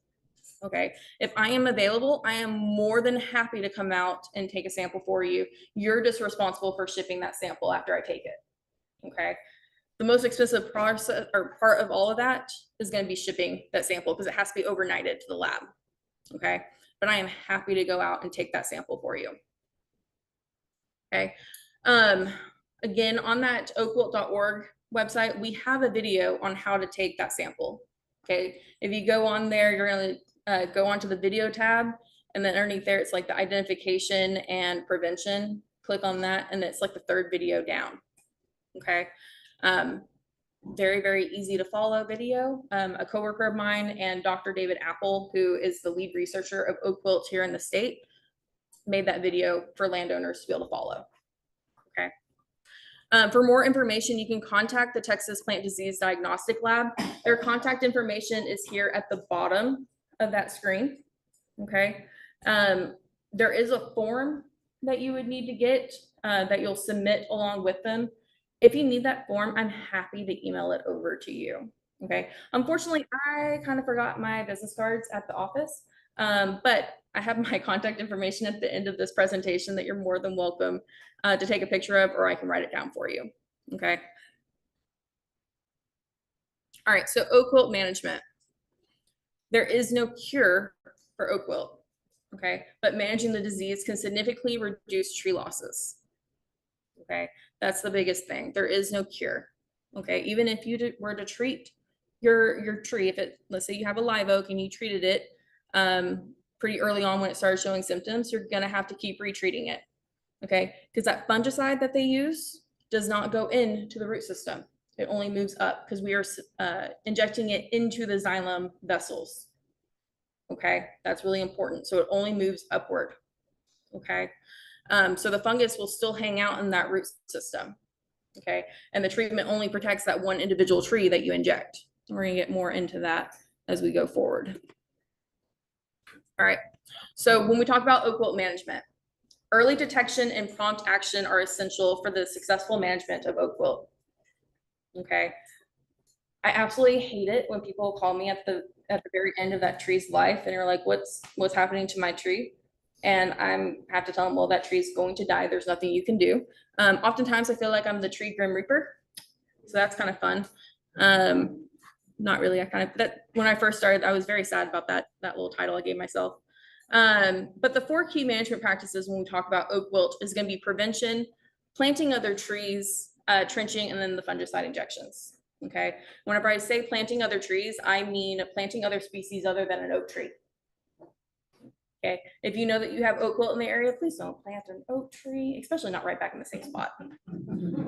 Okay, if I am available, I am more than happy to come out and take a sample for you. You're just responsible for shipping that sample after I take it. Okay, the most expensive process or part of all of that is going to be shipping that sample because it has to be overnighted to the lab. Okay, but I am happy to go out and take that sample for you. Okay, again, on that oakwilt.org website, we have a video on how to take that sample. Okay, if you go on there, you're going to go onto the video tab, and then underneath there, it's like the identification and prevention. Click on that, and it's like the third video down. Okay, very, very easy to follow video. A coworker of mine and Dr. David Apple, who is the lead researcher of oak wilt here in the state, made that video for landowners to be able to follow. Okay. For more information, you can contact the Texas Plant Disease Diagnostic Lab. Their contact information is here at the bottom of that screen. Okay. There is a form that you would need to get that you'll submit along with them. If you need that form, I'm happy to email it over to you. Okay. Unfortunately, I kind of forgot my business cards at the office, but I have my contact information at the end of this presentation that you're more than welcome to take a picture of, or I can write it down for you. Okay. All right. So oak wilt management. There is no cure for oak wilt. Okay. But managing the disease can significantly reduce tree losses. Okay. That's the biggest thing. There is no cure. Okay. Even if you were to treat your tree, if it, let's say you have a live oak and you treated it pretty early on when it started showing symptoms, you're going to have to keep retreating it. Okay. Because that fungicide that they use does not go into the root system. It only moves up because we are injecting it into the xylem vessels. Okay. That's really important. So it only moves upward. Okay. So the fungus will still hang out in that root system. Okay. And the treatment only protects that one individual tree that you inject. We're going to get more into that as we go forward. All right. So when we talk about oak wilt management, early detection and prompt action are essential for the successful management of oak wilt. Okay. I absolutely hate it when people call me at the very end of that tree's life and you're like, what's happening to my tree? And I have to tell them, well, that tree is going to die. There's nothing you can do. Oftentimes I feel like I'm the tree grim reaper. So that's kind of fun. Not really. When I first started, I was very sad about that little title I gave myself. But the 4 key management practices when we talk about oak wilt is going to be prevention, planting other trees, trenching, and then the fungicide injections. Okay. Whenever I say planting other trees, I mean planting other species other than an oak tree. Okay. If you know that you have oak wilt in the area, please don't plant an oak tree, especially not right back in the same spot.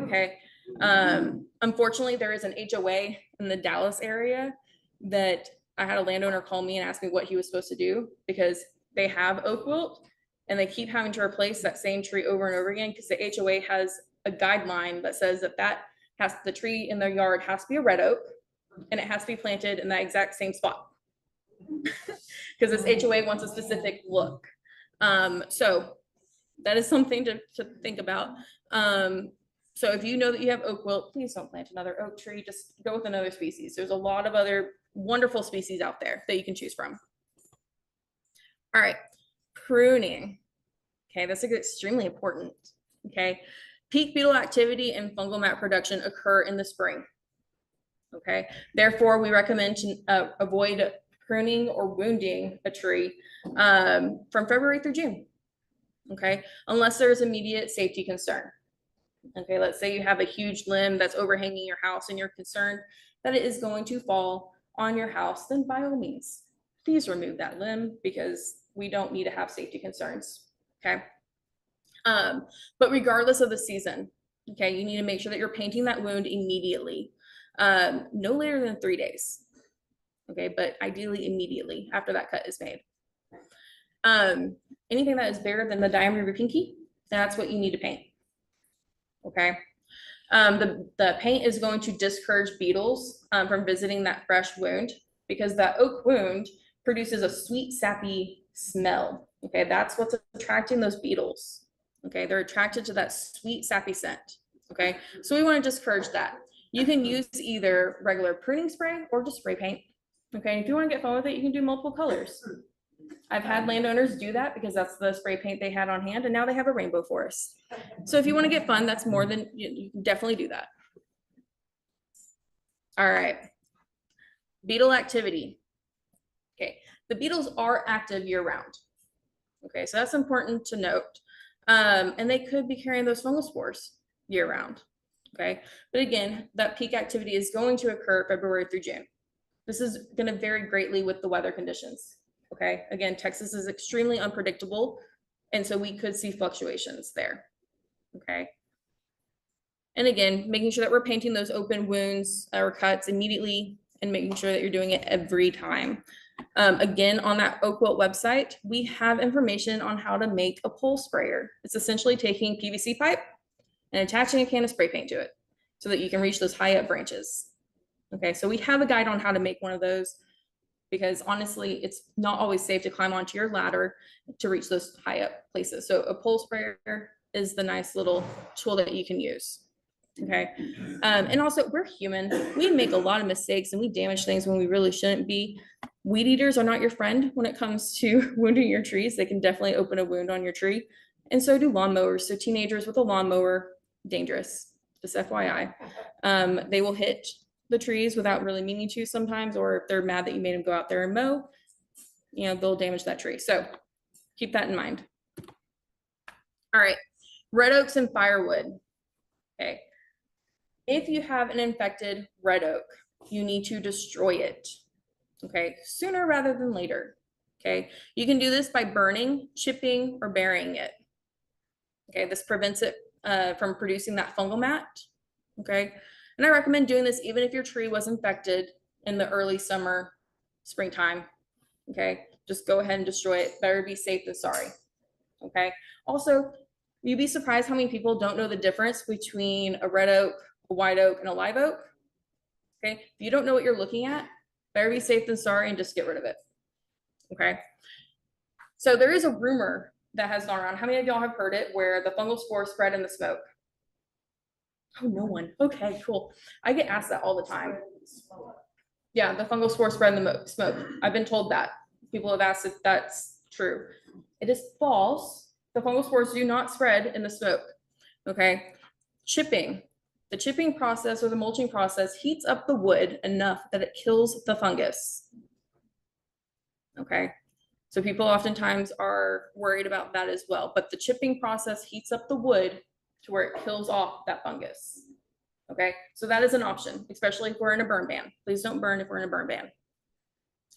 Okay. Unfortunately, there is an HOA in the Dallas area that I had a landowner call me and ask me what he was supposed to do because they have oak wilt and they keep having to replace that same tree over and over again because the HOA has a guideline that says that the tree in their yard has to be a red oak and it has to be planted in that exact same spot because this HOA wants a specific look. So that is something to think about. So if you know that you have oak wilt, please don't plant another oak tree. Just go with another species. There's a lot of other wonderful species out there that you can choose from. All right, pruning. Okay, this is extremely important. Okay, peak beetle activity and fungal mat production occur in the spring. Okay, therefore we recommend to avoid pruning or wounding a tree from February through June. Okay, unless there's immediate safety concern. Okay, let's say you have a huge limb that's overhanging your house and you're concerned that it is going to fall on your house, then by all means, please remove that limb because we don't need to have safety concerns. Okay. But regardless of the season, okay, you need to make sure that you're painting that wound immediately, no later than 3 days. Okay, but ideally immediately after that cut is made. Anything that is bigger than the diameter of your pinky, that's what you need to paint. Okay. The paint is going to discourage beetles from visiting that fresh wound because that oak wound produces a sweet, sappy smell. Okay, that's what's attracting those beetles. Okay, they're attracted to that sweet, sappy scent. Okay, so we want to discourage that. You can use either regular pruning spray or just spray paint. Okay, if you want to get fun with it, you can do multiple colors. I've had landowners do that because that's the spray paint they had on hand, and now they have a rainbow forest. So if you want to get fun, that's more than you can definitely do that. All right, beetle activity. Okay, the beetles are active year round. Okay, so that's important to note. And they could be carrying those fungal spores year round. Okay, but again, that peak activity is going to occur February through June. This is going to vary greatly with the weather conditions. Okay, again, Texas is extremely unpredictable, and so we could see fluctuations there. Okay, and again, making sure that we're painting those open wounds or cuts immediately and making sure that you're doing it every time. Again, on that oak wilt website, we have information on how to make a pole sprayer. It's essentially taking PVC pipe and attaching a can of spray paint to it so that you can reach those high up branches. Okay, so we have a guide on how to make one of those because honestly, it's not always safe to climb onto your ladder to reach those high up places. So a pole sprayer is the nice little tool that you can use. Okay, and also we're human. We make a lot of mistakes and we damage things when we really shouldn't be. Weed eaters are not your friend when it comes to wounding your trees. They can definitely open a wound on your tree, and so do lawnmowers. So teenagers with a lawnmower, dangerous, just FYI. They will hit the trees without really meaning to sometimes, or if they're mad that you made them go out there and mow, you know, they'll damage that tree. So keep that in mind. All right, red oaks and firewood. Okay, if you have an infected red oak, you need to destroy it. Okay, sooner rather than later. Okay, you can do this by burning, chipping, or burying it. Okay, this prevents it from producing that fungal mat. Okay, and I recommend doing this even if your tree was infected in the early summer, springtime. Okay, just go ahead and destroy it. Better be safe than sorry. Okay, also, you'd be surprised how many people don't know the difference between a red oak, a white oak, and a live oak. Okay, if you don't know what you're looking at, better be safe than sorry and just get rid of it. Okay, so there is a rumor that has gone around. How many of y'all have heard it where the fungal spores spread in the smoke? Oh, no one. Okay, cool. I get asked that all the time. Yeah, the fungal spores spread in the smoke. I've been told that. People have asked if that's true. It is false. The fungal spores do not spread in the smoke. Okay, chipping. The chipping process or the mulching process heats up the wood enough that it kills the fungus. Okay, So people oftentimes are worried about that as well, but the chipping process heats up the wood to where it kills off that fungus. Okay, so that is an option, especially if we're in a burn ban. Please don't burn if we're in a burn ban.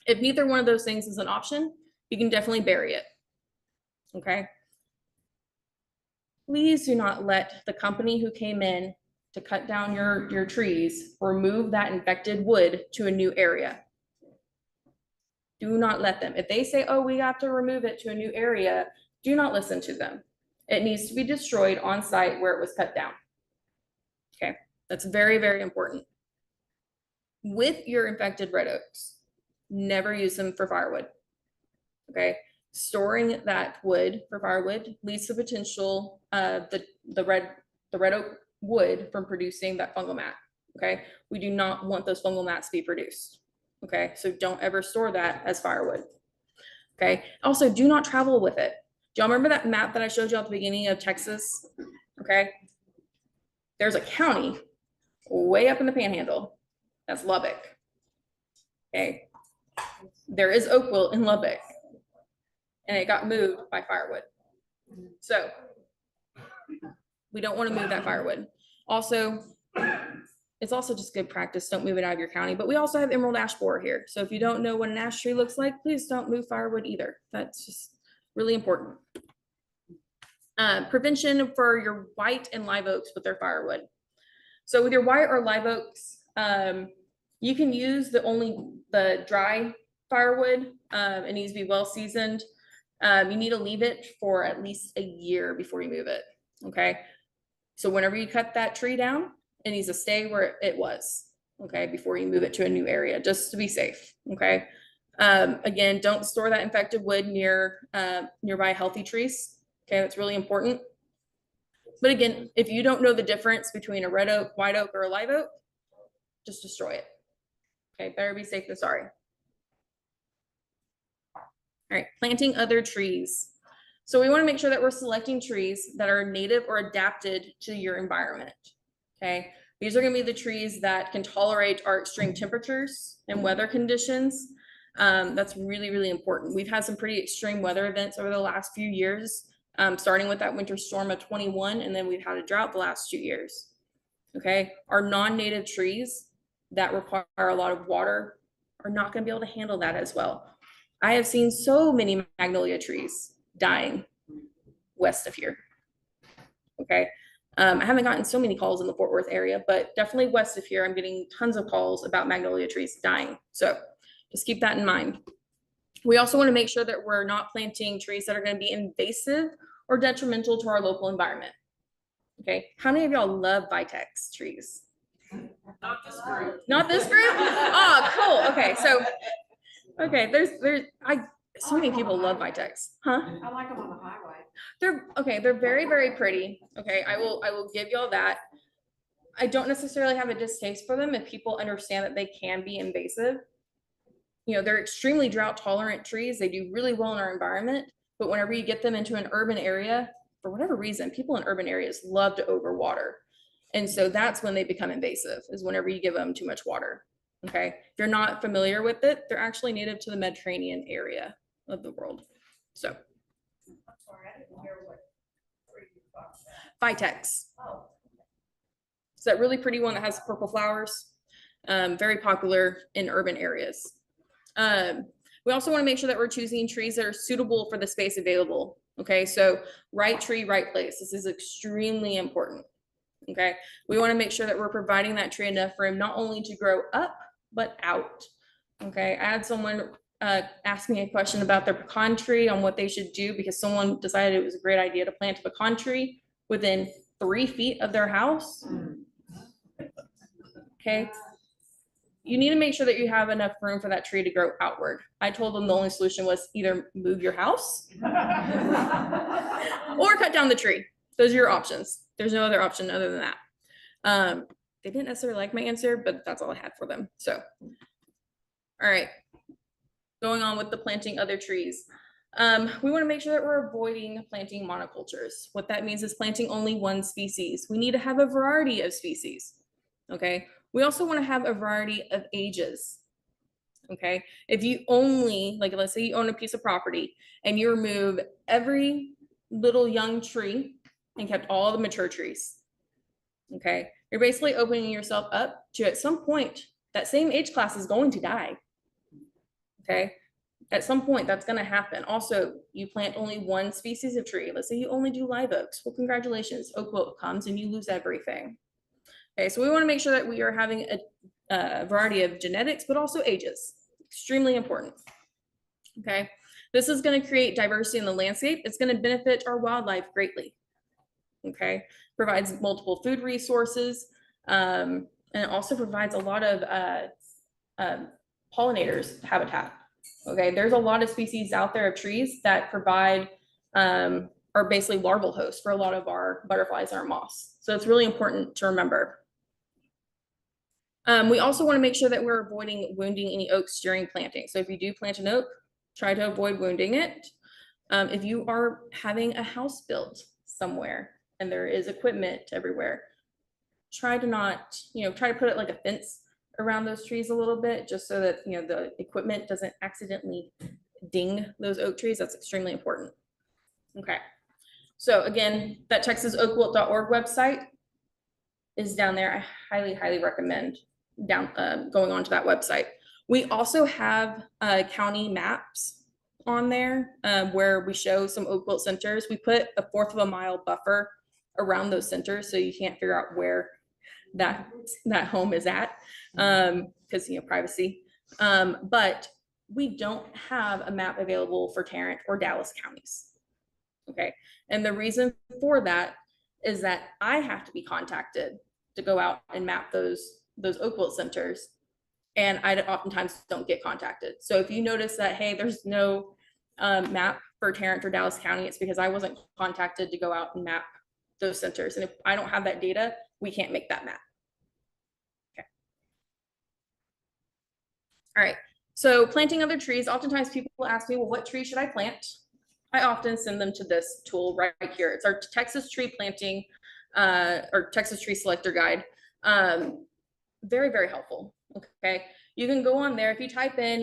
If neither one of those things is an option, you can definitely bury it. Okay. Please do not let the company who came in to cut down your trees remove that infected wood to a new area. Do not let them. If they say, oh, we have to remove it to a new area, do not listen to them. It needs to be destroyed on site where it was cut down. Okay, that's very, very important. With your infected red oaks, never use them for firewood. Okay, storing that wood for firewood leads to potential the red oak wood from producing that fungal mat. Okay, we do not want those fungal mats to be produced. Okay, so don't ever store that as firewood. Okay, also do not travel with it. Do y'all remember that map that I showed you at the beginning of Texas? Okay, there's a county way up in the panhandle. That's Lubbock. Okay, there is oak wilt in Lubbock, and it got moved by firewood. So we don't want to move that firewood. Also, it's also just good practice. Don't move it out of your county. But we also have emerald ash borer here. So if you don't know what an ash tree looks like, please don't move firewood either. That's just really important. Prevention for your white and live oaks with their firewood. So with your white or live oaks, you can use the dry firewood. It needs to be well seasoned. You need to leave it for at least a year before you move it. Okay. So whenever you cut that tree down, it needs to stay where it was. Okay. Before you move it to a new area, just to be safe. Okay. Again, don't store that infected wood nearby healthy trees. Okay. That's really important. But again, if you don't know the difference between a red oak, white oak, or a live oak, just destroy it. Okay. Better be safe than sorry. All right, planting other trees. So we want to make sure that we're selecting trees that are native or adapted to your environment. Okay, these are going to be the trees that can tolerate our extreme temperatures and weather conditions. That's really, really important. We've had some pretty extreme weather events over the last few years, starting with that winter storm of 21, and then we've had a drought the last 2 years. Okay, our non-native trees that require a lot of water are not going to be able to handle that as well. I have seen so many magnolia trees dying west of here. Okay. I haven't gotten so many calls in the Fort Worth area, but definitely west of here, I'm getting tons of calls about magnolia trees dying. So just keep that in mind. We also want to make sure that we're not planting trees that are going to be invasive or detrimental to our local environment. Okay. How many of y'all love Vitex trees? Not this group. Not this group? Oh, cool. Okay. So okay, so many people love Vitex, huh? I like them on the highway. They're very, very pretty. Okay, I will give y'all that. I don't necessarily have a distaste for them if people understand that they can be invasive. You know, they're extremely drought tolerant trees. They do really well in our environment, but whenever you get them into an urban area, for whatever reason, people in urban areas love to overwater. And so that's when they become invasive, is whenever you give them too much water. Okay, if you're not familiar with it, they're actually native to the Mediterranean area of the world. So, I'm sorry, I didn't hear what tree you talked Vitex. about. Oh. It's that really pretty one that has purple flowers. Very popular in urban areas. We also want to make sure that we're choosing trees that are suitable for the space available. Okay, so right tree, right place. This is extremely important. Okay, we want to make sure that we're providing that tree enough room not only to grow up, but out. Okay, I had someone ask me a question about their pecan tree on what they should do because someone decided it was a great idea to plant a pecan tree within 3 feet of their house. Okay, you need to make sure that you have enough room for that tree to grow outward. I told them the only solution was either move your house or cut down the tree. Those are your options. There's no other option other than that. They didn't necessarily like my answer, but that's all I had for them. So, all right, going on with the planting other trees. We want to make sure that we're avoiding planting monocultures. What that means is planting only one species. We need to have a variety of species. Okay. We also want to have a variety of ages. Okay, if you only, like, let's say you own a piece of property and you remove every little young tree and kept all the mature trees, okay, you're basically opening yourself up to, at some point, that same age class is going to die. Okay, at some point that's going to happen. Also, you plant only one species of tree. Let's say you only do live oaks. Well, congratulations, oak wilt comes and you lose everything. Okay, so we want to make sure that we are having a variety of genetics, but also ages. Extremely important. Okay, this is going to create diversity in the landscape. It's going to benefit our wildlife greatly. Okay, provides multiple food resources, and it also provides a lot of pollinators habitat. Okay, there's a lot of species out there of trees that provide are basically larval hosts for a lot of our butterflies and our moths. So it's really important to remember. We also want to make sure that we're avoiding wounding any oaks during planting. So if you do plant an oak, try to avoid wounding it. If you are having a house built somewhere and there is equipment everywhere, try to not, try to put it like a fence around those trees a little bit, just so that, the equipment doesn't accidentally ding those oak trees. That's extremely important. Okay. So again, that texasoakwilt.org website is down there. I highly, highly recommend going onto that website. We also have county maps on there where we show some oak wilt centers. We put a 1/4 of a mile buffer around those centers, so you can't figure out where that home is at, because privacy. But we don't have a map available for Tarrant or Dallas counties. Okay, and the reason for that is that I have to be contacted to go out and map those oak wilt centers, and I oftentimes don't get contacted. So if you notice that, hey, there's no map for Tarrant or Dallas County, it's because I wasn't contacted to go out and map those centers. And if I don't have that data, we can't make that map. Okay. All right. So planting other trees, oftentimes people ask me, well, what tree should I plant? I often send them to this tool right here. It's our Texas tree planting or Texas tree selector guide. Very, very helpful. Okay. You can go on there. If you type in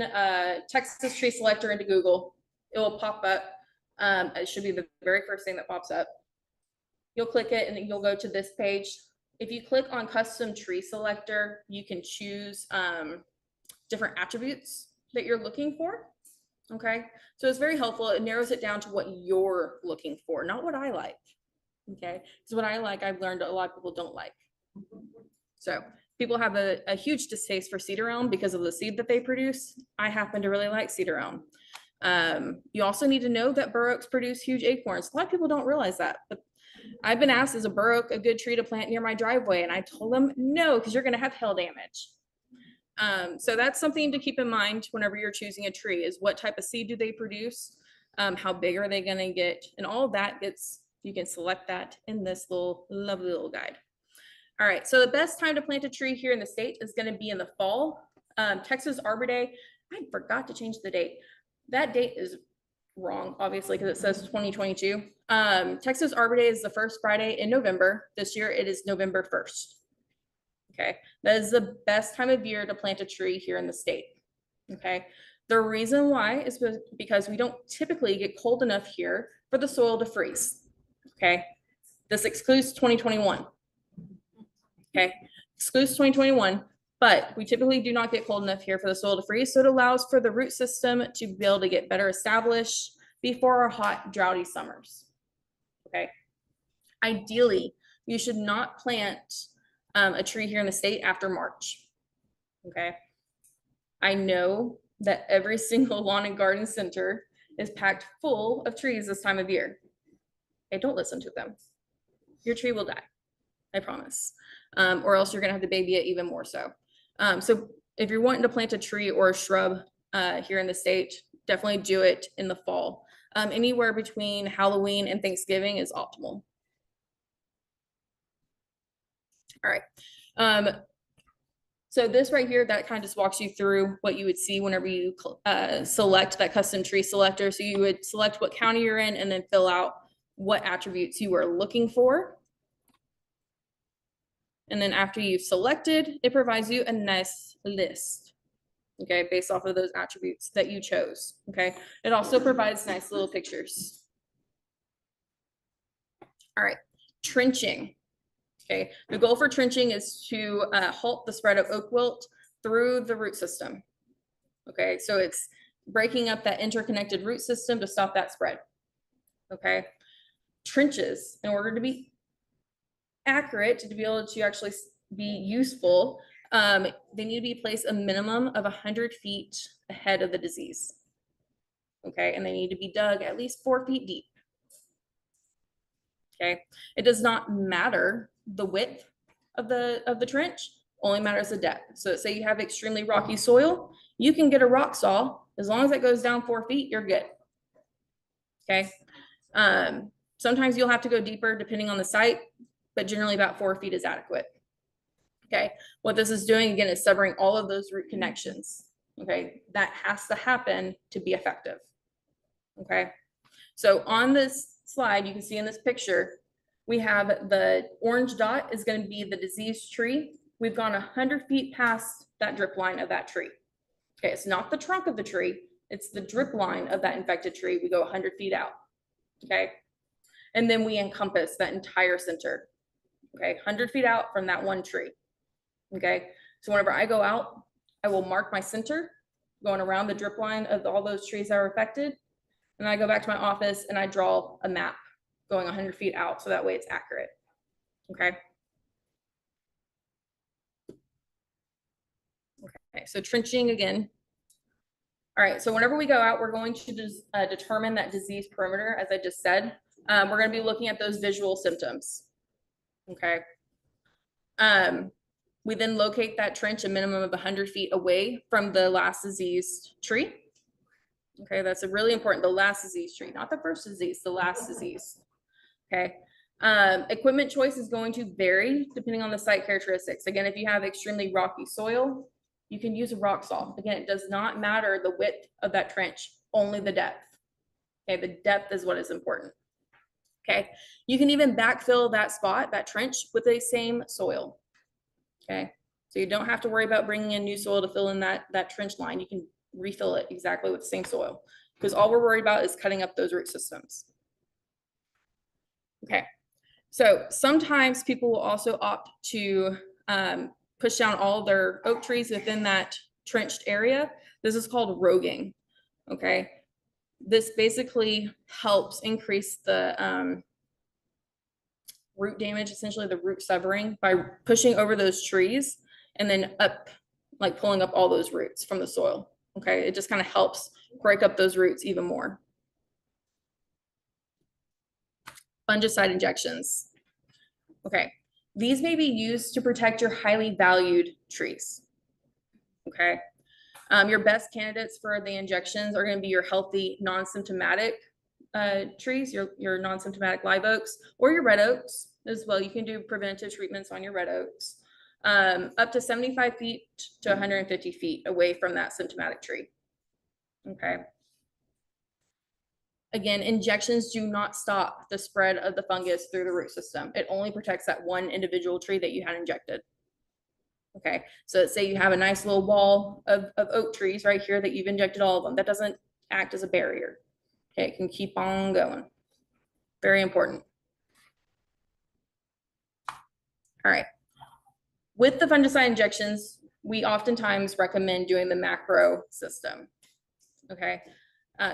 Texas tree selector into Google, it will pop up. It should be the very first thing that pops up. You'll click it and then you'll go to this page. If you click on custom tree selector, you can choose different attributes that you're looking for. Okay, so it's very helpful. It narrows it down to what you're looking for, not what I like. Okay, because what I like, I've learned a lot of people don't like. So people have a huge distaste for cedar elm because of the seed that they produce. I happen to really like cedar elm. You also need to know that bur oaks produce huge acorns. A lot of people don't realize that, but I've been asked, is a bur oak a good tree to plant near my driveway? And I told them no, because you're going to have hail damage. So that's something to keep in mind whenever you're choosing a tree, is what type of seed do they produce? How big are they going to get? And all of that you can select that in this lovely little guide. All right, so the best time to plant a tree here in the state is going to be in the fall. Texas Arbor Day, I forgot to change the date. That date is wrong, obviously, because it says 2022. Texas Arbor Day is the first Friday in November. This year it is November 1st. Okay, that is the best time of year to plant a tree here in the state. Okay, the reason why is because we don't typically get cold enough here for the soil to freeze. Okay, this excludes 2021. Okay, excludes 2021, but we typically do not get cold enough here for the soil to freeze, so it allows for the root system to be able to get better established before our hot, droughty summers. Okay, ideally, you should not plant a tree here in the state after March. Okay, I know that every single lawn and garden center is packed full of trees this time of year. Okay, don't listen to them. Your tree will die, I promise. Or else you're gonna have to baby it even more so. So if you're wanting to plant a tree or a shrub here in the state, definitely do it in the fall. Anywhere between Halloween and Thanksgiving is optimal. All right. So this right here, that kind of just walks you through what you would see whenever you select that custom tree selector. So you would select what county you're in and then fill out what attributes you are looking for. And then after you've selected, it provides you a nice list okay, based off of those attributes that you chose, okay? It also provides nice little pictures. All right, trenching. Okay, the goal for trenching is to halt the spread of oak wilt through the root system. Okay, so it's breaking up that interconnected root system to stop that spread. Okay, trenches, in order to be accurate, to be able to actually be useful, they need to be placed a minimum of 100 feet ahead of the disease. Okay, and they need to be dug at least 4 feet deep. Okay, it does not matter the width of the trench, only matters the depth. So say you have extremely rocky soil, you can get a rock saw, as long as it goes down 4 feet, you're good. Okay, sometimes you'll have to go deeper depending on the site, but generally about 4 feet is adequate. Okay, what this is doing again is severing all of those root connections. Okay, that has to happen to be effective. Okay, so on this slide, you can see in this picture, we have the orange dot is going to be the diseased tree. We've gone 100 feet past that drip line of that tree. Okay, it's not the trunk of the tree, it's the drip line of that infected tree. We go 100 feet out. Okay, and then we encompass that entire center. Okay, 100 feet out from that one tree. Okay, so whenever I go out, I will mark my center going around the drip line of all those trees that are affected. And I go back to my office and I draw a map going 100 feet out, so that way it's accurate. Okay. Okay, so trenching again. All right, so whenever we go out, we're going to determine that disease perimeter, as I just said. We're going to be looking at those visual symptoms. Okay. We then locate that trench a minimum of 100 feet away from the last diseased tree. Okay, that's a really important, the last disease tree, not the first disease, the last disease. Okay, equipment choice is going to vary depending on the site characteristics. Again, if you have extremely rocky soil, you can use a rock saw. Again, it does not matter the width of that trench, only the depth. Okay, the depth is what is important. Okay, you can even backfill that spot, that trench, with the same soil. Okay, so you don't have to worry about bringing in new soil to fill in that trench line. You can refill it exactly with the same soil, because all we're worried about is cutting up those root systems. Okay, so sometimes people will also opt to push down all their oak trees within that trenched area. This is called roguing. Okay, this basically helps increase the root damage, essentially the root severing, by pushing over those trees and then up, like pulling up all those roots from the soil. Okay, it just kind of helps break up those roots even more. Fungicide injections. Okay, these may be used to protect your highly valued trees. Okay, your best candidates for the injections are going to be your healthy, non-symptomatic trees, your non-symptomatic live oaks, or your red oaks as well. You can do preventative treatments on your red oaks. Up to 75 feet to 150 feet away from that symptomatic tree. Okay. Again, injections do not stop the spread of the fungus through the root system. It only protects that one individual tree that you had injected. Okay, so let's say you have a nice little wall of oak trees right here that you've injected all of them. That doesn't act as a barrier. Okay, it can keep on going. Very important. All right. With the fungicide injections, we oftentimes recommend doing the macro system. Okay.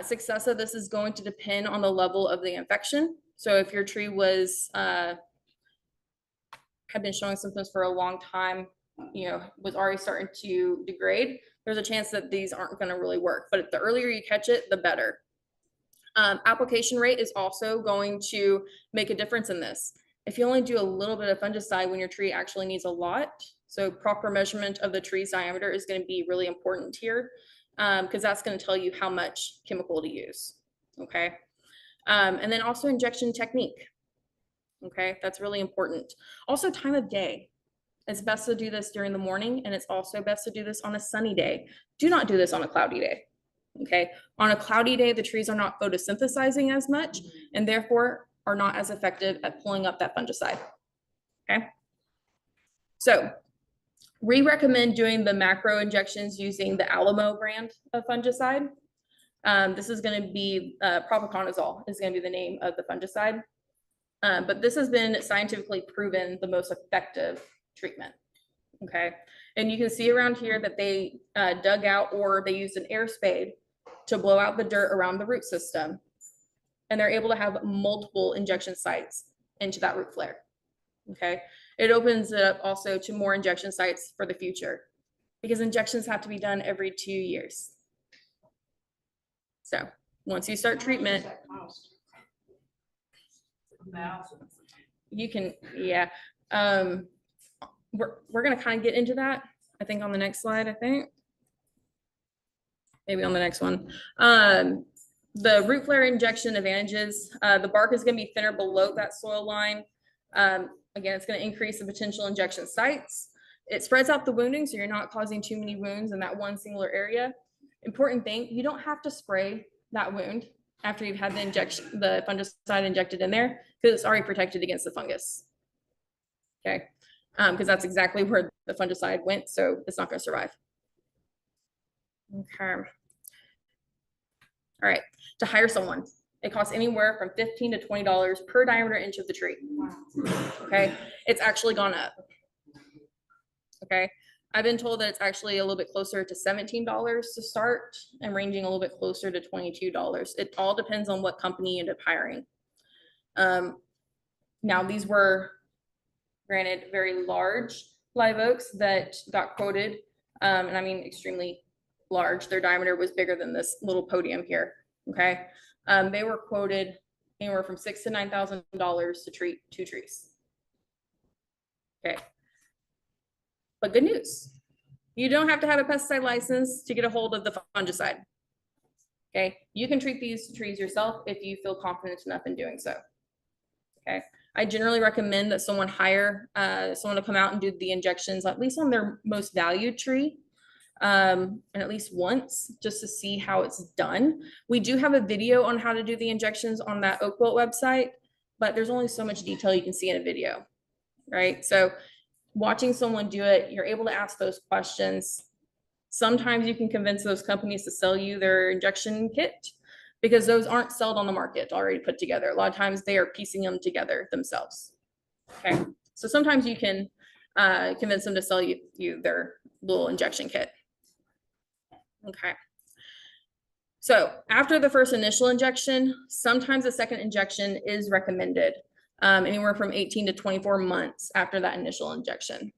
Success of this is going to depend on the level of the infection. So if your tree was had been showing symptoms for a long time, you know, was already starting to degrade, there's a chance that these aren't going to really work. But the earlier you catch it, the better. Application rate is also going to make a difference in this. If you only do a little bit of fungicide when your tree actually needs a lot, so proper measurement of the tree's diameter is going to be really important here, because that's going to tell you how much chemical to use. Okay, and then also injection technique. Okay, that's really important. Also time of day. It's best to do this during the morning, and it's also best to do this on a sunny day. Do not do this on a cloudy day. Okay, on a cloudy day, the trees are not photosynthesizing as much, and therefore are not as effective at pulling up that fungicide. Okay, so We recommend doing the macro injections using the Alamo brand of fungicide. This is going to be propiconazole is going to be the name of the fungicide. But this has been scientifically proven the most effective treatment. Okay. And you can see around here that they dug out, or they used an air spade to blow out the dirt around the root system. And they're able to have multiple injection sites into that root flare. Okay. It opens it up also to more injection sites for the future, because injections have to be done every 2 years. So once you start treatment, you can, yeah. We're going to kind of get into that, I think, on the next slide, I think. Maybe on the next one. The root flare injection advantages, the bark is going to be thinner below that soil line. Again, it's going to increase the potential injection sites. It spreads out the wounding, so you're not causing too many wounds in that one singular area. Important thing, you don't have to spray that wound after you've had the injection, the fungicide injected in there, because it's already protected against the fungus. Okay, because that's exactly where the fungicide went, so it's not going to survive. Okay. All right, to hire someone, it costs anywhere from $15 to $20 per diameter inch of the tree. Okay, it's actually gone up. Okay, I've been told that it's actually a little bit closer to $17 to start and ranging a little bit closer to $22. It all depends on what company you end up hiring. Now, these were, granted, very large live oaks that got quoted, and I mean extremely large. Their diameter was bigger than this little podium here. Okay, they were quoted anywhere from $6,000 to $9,000 to treat 2 trees. Okay, but good news, you don't have to have a pesticide license to get a hold of the fungicide. Okay, you can treat these trees yourself if you feel confident enough in doing so. Okay, I generally recommend that someone hire someone to come out and do the injections, at least on their most valued tree, and at least once, just to see how it's done. We do have a video on how to do the injections on that Oak Wilt website, but there's only so much detail you can see in a video, right? So watching someone do it, you're able to ask those questions. Sometimes you can convince those companies to sell you their injection kit, because those aren't sold on the market already put together. A lot of times they are piecing them together themselves. Okay, so sometimes you can convince them to sell you their little injection kit. Okay, so after the first initial injection, sometimes a second injection is recommended, anywhere from 18 to 24 months after that initial injection.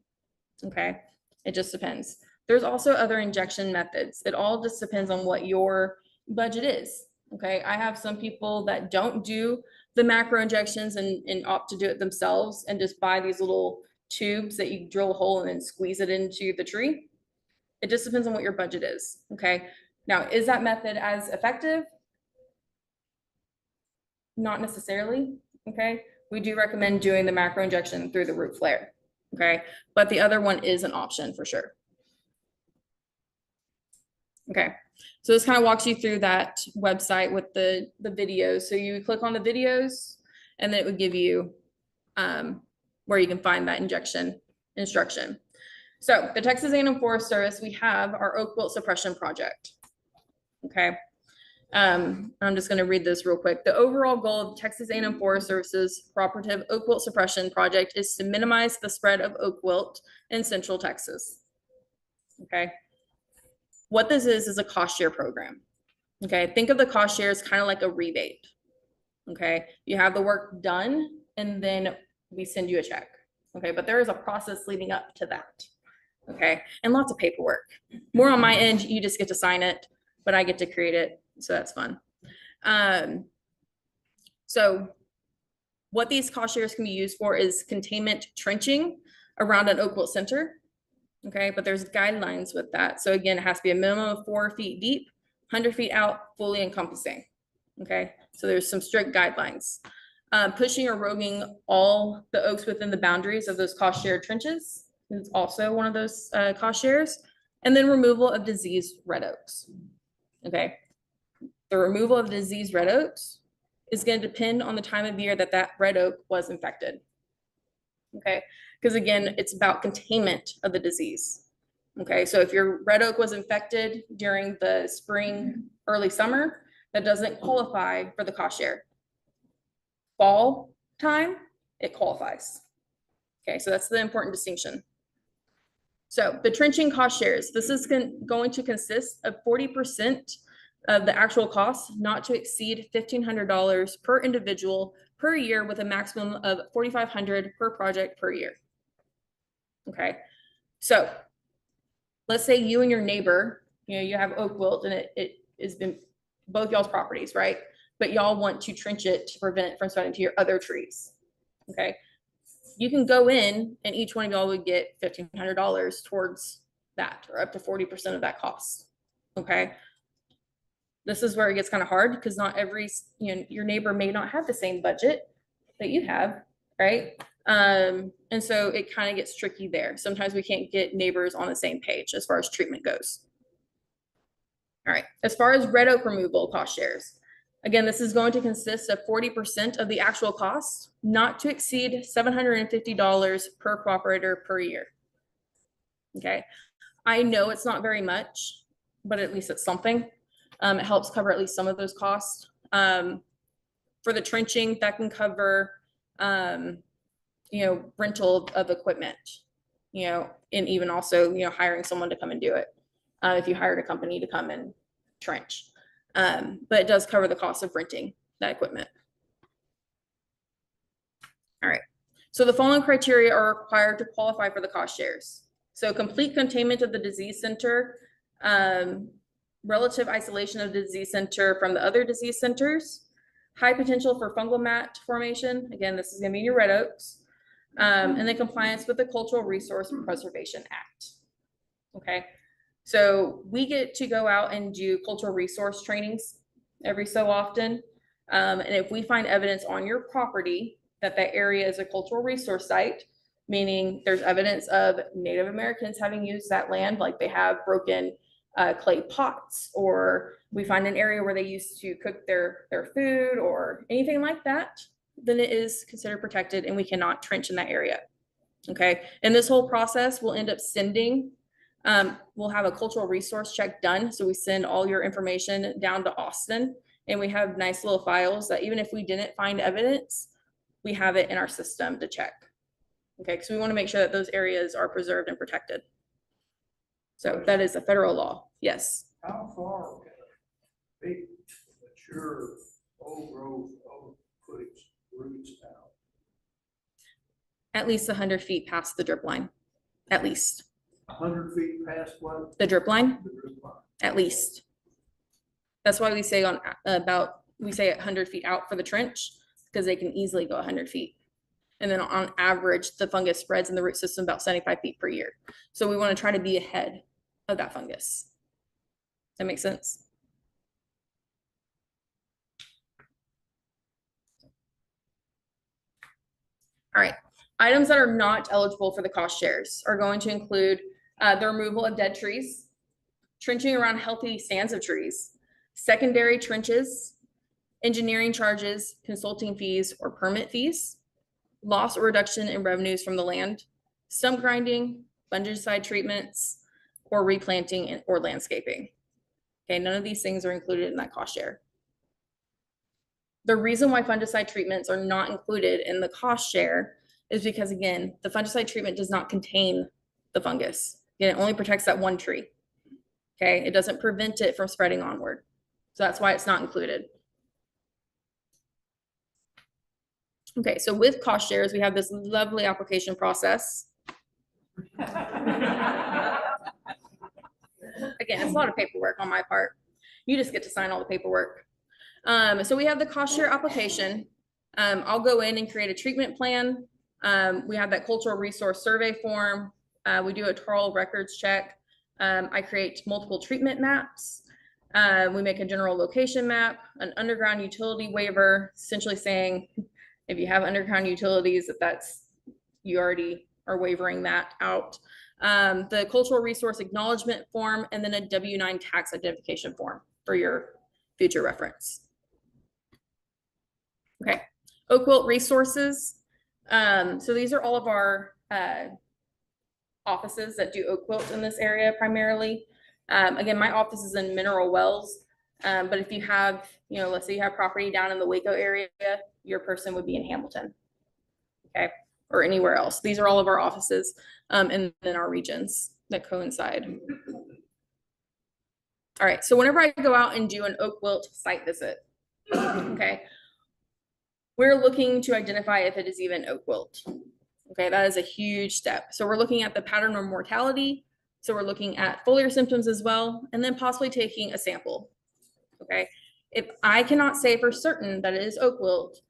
Okay, it just depends. There's also other injection methods. It all just depends on what your budget is. Okay, I have some people that don't do the macro injections and opt to do it themselves and just buy these little tubes that you drill a hole and then squeeze it into the tree. It just depends on what your budget is. Okay, now, is that method as effective? Not necessarily. Okay, we do recommend doing the macro injection through the root flare. Okay, but the other one is an option for sure. Okay, so this kind of walks you through that website with the videos. So you click on the videos and then it would give you where you can find that injection instruction. So the Texas A&M Forest Service, we have our Oak Wilt Suppression Project. Okay, I'm just going to read this real quick. The overall goal of Texas A&M Forest Service's cooperative Oak Wilt Suppression Project is to minimize the spread of oak wilt in Central Texas. Okay, what this is a cost share program. Okay, think of the cost share as kind of like a rebate. Okay, you have the work done and then we send you a check. Okay, but there is a process leading up to that. Okay, and lots of paperwork. More on my end, you just get to sign it, but I get to create it, so that's fun. So what these cost shares can be used for is containment trenching around an oak wilt center. Okay, but there's guidelines with that. So again, it has to be a minimum of 4 feet deep, 100 feet out, fully encompassing. Okay, so there's some strict guidelines. Pushing or roguing all the oaks within the boundaries of those cost share trenches is also one of those cost shares. And then removal of diseased red oaks. Okay, the removal of diseased red oaks is going to depend on the time of year that that red oak was infected. okay? Because again, it's about containment of the disease. Okay, so if your red oak was infected during the spring, early summer, that doesn't qualify for the cost share. Fall time, it qualifies. Okay, so that's the important distinction. So the trenching cost shares, this is going to consist of 40% of the actual cost, not to exceed $1,500 per individual per year, with a maximum of $4,500 per project per year. Okay, so let's say you and your neighbor, you have oak wilt and it has been both y'all's properties, right? But y'all want to trench it to prevent it from spreading to your other trees. Okay, you can go in and each one of y'all would get $1,500 towards that, or up to 40% of that cost. Okay, this is where it gets kind of hard, because not every, your neighbor may not have the same budget that you have, right? And so it kind of gets tricky there. Sometimes we can't get neighbors on the same page as far as treatment goes. All right, as far as red oak removal cost shares, again, this is going to consist of 40% of the actual cost, not to exceed $750 per cooperator per year. Okay, I know it's not very much, but at least it's something. It helps cover at least some of those costs. For the trenching, that can cover, rental of equipment, and even also, hiring someone to come and do it. If you hired a company to come and trench, but it does cover the cost of renting that equipment. All right, so the following criteria are required to qualify for the cost shares. So complete containment of the disease center, relative isolation of the disease center from the other disease centers, high potential for fungal mat formation. Again, this is going to be your red oaks, and then compliance with the Cultural Resource Preservation Act. Okay, so we get to go out and do cultural resource trainings every so often. And if we find evidence on your property that that area is a cultural resource site, meaning there's evidence of Native Americans having used that land, like they have broken clay pots, or we find an area where they used to cook their food or anything like that, then it is considered protected and we cannot trench in that area. Okay, and this whole process will end up sending, we'll have a cultural resource check done. So we send all your information down to Austin, and we have nice little files that even if we didn't find evidence, we have it in our system to check. Okay, because we want to make sure that those areas are preserved and protected. So that is a federal law. Yes. How far can a big mature old growth oak put its roots out? At least 100 feet past the drip line, at least. 100 feet past what? The drip line, The drip line. at least. That's why we say we say 100 feet out for the trench, because they can easily go 100 feet. And then on average, the fungus spreads in the root system about 75 feet per year. So we want to try to be ahead of that fungus. Does that make sense? All right, items that are not eligible for the cost shares are going to include the removal of dead trees, trenching around healthy stands of trees, secondary trenches, engineering charges, consulting fees, or permit fees, loss or reduction in revenues from the land, stump grinding, fungicide treatments, or replanting or landscaping. Okay, none of these things are included in that cost share. The reason why fungicide treatments are not included in the cost share is because, again, the fungicide treatment does not contain the fungus. Again, it only protects that one tree. Okay, it doesn't prevent it from spreading onward. So that's why it's not included. Okay, so with cost shares, we have this lovely application process. Again, it's a lot of paperwork on my part. You just get to sign all the paperwork. So we have the cost share application. I'll go in and create a treatment plan. We have that cultural resource survey form. We do a TARL records check. I create multiple treatment maps. We make a general location map, an underground utility waiver, essentially saying if you have underground utilities, you already are waivering that out. The cultural resource acknowledgement form, and then a W-9 tax identification form for your future reference. Okay, Oak Wilt resources. So these are all of our offices that do oak wilt in this area primarily. Again, my office is in Mineral Wells, but if you have, you know, let's say you have property down in the Waco area, your person would be in Hamilton, okay, or anywhere else. These are all of our offices in our regions that coincide. All right, so whenever I go out and do an oak wilt site visit, okay, we're looking to identify if it is even oak wilt. Okay, that is a huge step. So we're looking at the pattern of mortality. So we're looking at foliar symptoms as well, and then possibly taking a sample. Okay, if I cannot say for certain that it is oak wilt,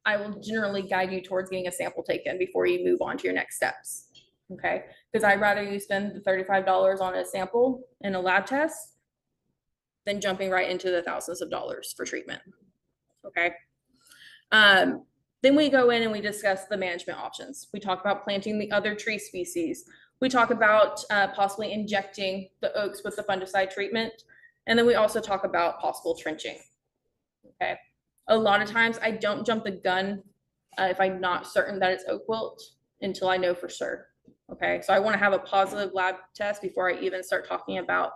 I will generally guide you towards getting a sample taken before you move on to your next steps. Okay, because I'd rather you spend the $35 on a sample and a lab test than jumping right into the thousands of dollars for treatment. Okay. Then we go in and we discuss the management options. We talk about planting the other tree species. We talk about possibly injecting the oaks with the fungicide treatment. And then we also talk about possible trenching. Okay. A lot of times I don't jump the gun if I'm not certain that it's oak wilt until I know for sure. Okay. So I want to have a positive lab test before I even start talking about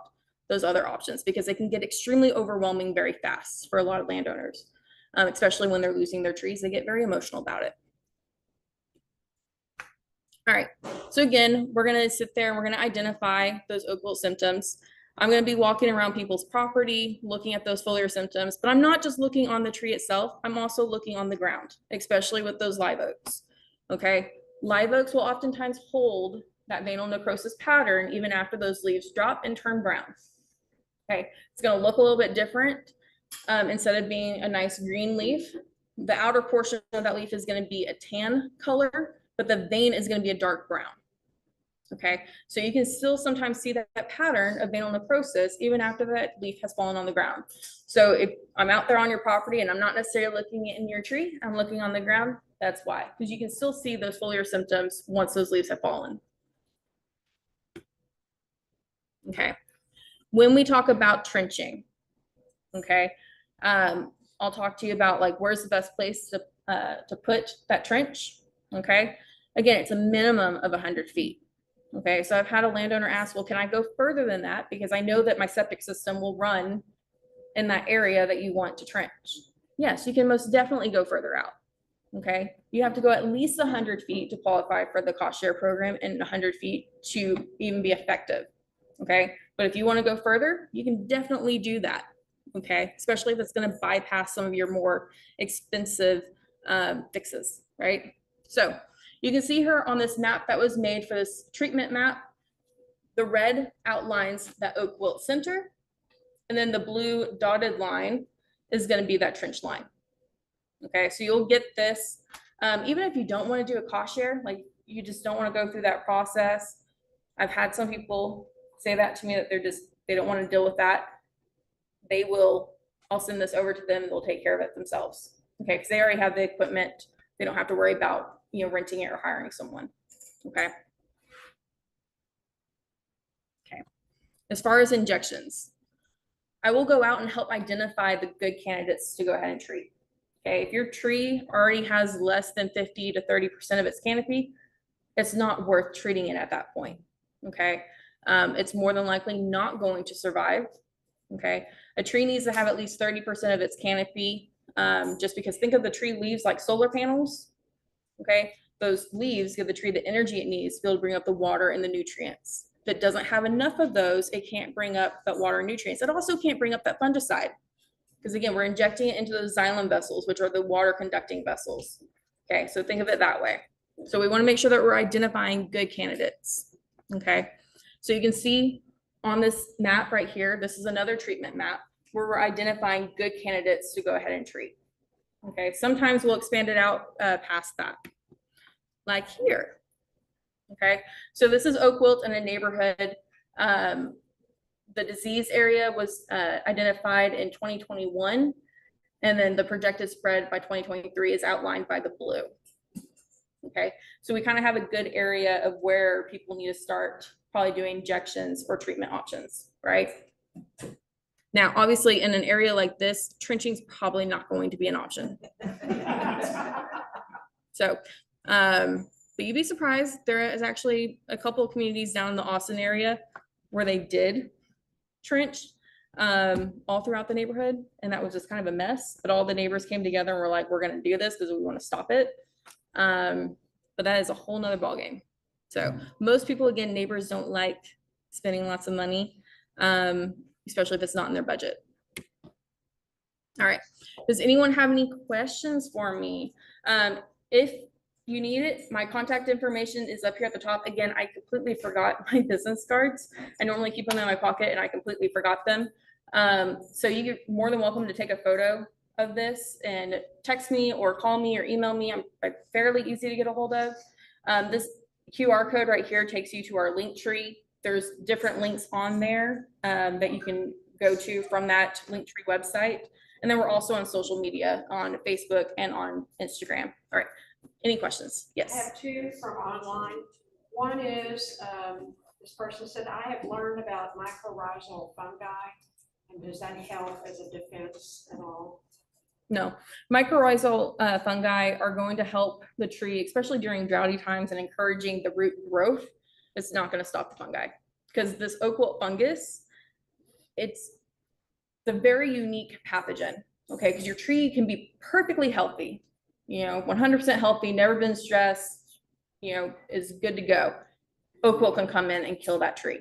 those other options, because they can get extremely overwhelming very fast for a lot of landowners. Especially when they're losing their trees, they get very emotional about it. All right, so again, we're gonna sit there and we're gonna identify those oak wilt symptoms. I'm gonna be walking around people's property, looking at those foliar symptoms, but I'm not just looking on the tree itself, I'm also looking on the ground, especially with those live oaks, okay? Live oaks will oftentimes hold that veinal necrosis pattern even after those leaves drop and turn brown, okay? It's gonna look a little bit different. Instead of being a nice green leaf, the outer portion of that leaf is going to be a tan color, but the vein is going to be a dark brown. Okay, so you can still sometimes see that pattern of veinal necrosis even after that leaf has fallen on the ground. So if I'm out there on your property and I'm not necessarily looking in your tree, I'm looking on the ground, that's why, because you can still see those foliar symptoms once those leaves have fallen. Okay, when we talk about trenching, okay, I'll talk to you about like where's the best place to put that trench. Okay, again, it's a minimum of 100 feet. Okay, so I've had a landowner ask, well, can I go further than that, because I know that my septic system will run in that area that you want to trench. Yes, you can most definitely go further out. Okay, you have to go at least 100 feet to qualify for the cost share program and 100 feet to even be effective. Okay, but if you want to go further, you can definitely do that. Okay, especially if it's going to bypass some of your more expensive fixes, right? So you can see here on this map that was made for this treatment map, the red outlines that oak wilt center, and then the blue dotted line is going to be that trench line. Okay, so you'll get this, even if you don't want to do a cost share, like you just don't want to go through that process. I've had some people say that to me, that they don't want to deal with that. They will, I'll send this over to them, they'll take care of it themselves. Okay, because they already have the equipment. They don't have to worry about, you know, renting it or hiring someone. Okay. Okay. As far as injections, I will go out and help identify the good candidates to go ahead and treat. Okay, if your tree already has less than 50 to 30% of its canopy, it's not worth treating it at that point. Okay, it's more than likely not going to survive. Okay, a tree needs to have at least 30% of its canopy, just because think of the tree leaves like solar panels. Okay, those leaves give the tree the energy it needs to be able to bring up the water and the nutrients. If it doesn't have enough of those, it can't bring up that water and nutrients. It also can't bring up that fungicide, because again, we're injecting it into those xylem vessels, which are the water conducting vessels. Okay, so think of it that way. So we want to make sure that we're identifying good candidates. Okay, so you can see on this map right here, this is another treatment map where we're identifying good candidates to go ahead and treat. Okay, sometimes we'll expand it out past that, like here. Okay, so this is oak wilt in a neighborhood. The disease area was identified in 2021, and then the projected spread by 2023 is outlined by the blue. Okay, so we kind of have a good area of where people need to start probably doing injections or treatment options, right? Now, obviously, in an area like this, trenching is probably not going to be an option. So But you'd be surprised, there is actually a couple of communities down in the Austin area where they did trench all throughout the neighborhood, and that was just kind of a mess. But all the neighbors came together and were like, we're gonna do this because we want to stop it. But that is a whole nother ballgame. So most people, again, neighbors don't like spending lots of money, especially if it's not in their budget. All right, does anyone have any questions for me? If you need it, my contact information is up here at the top. Again, I completely forgot my business cards. I normally keep them in my pocket and I completely forgot them. So you're more than welcome to take a photo of this and text me or call me or email me. I'm fairly easy to get a hold of. This QR code right here takes you to our link tree. There's different links on there that you can go to from that link tree website. And then we're also on social media on Facebook and on Instagram. All right. Any questions? I Yes. have two from online. One is, this person said, I have learned about mycorrhizal fungi, and does that help as a defense at all? No. Mycorrhizal fungi are going to help the tree, especially during droughty times, and encouraging the root growth. It's not going to stop the fungi, because this oak wilt fungus, it's the very unique pathogen. Okay, because your tree can be perfectly healthy, 100% healthy, never been stressed, is good to go. Oak wilt can come in and kill that tree.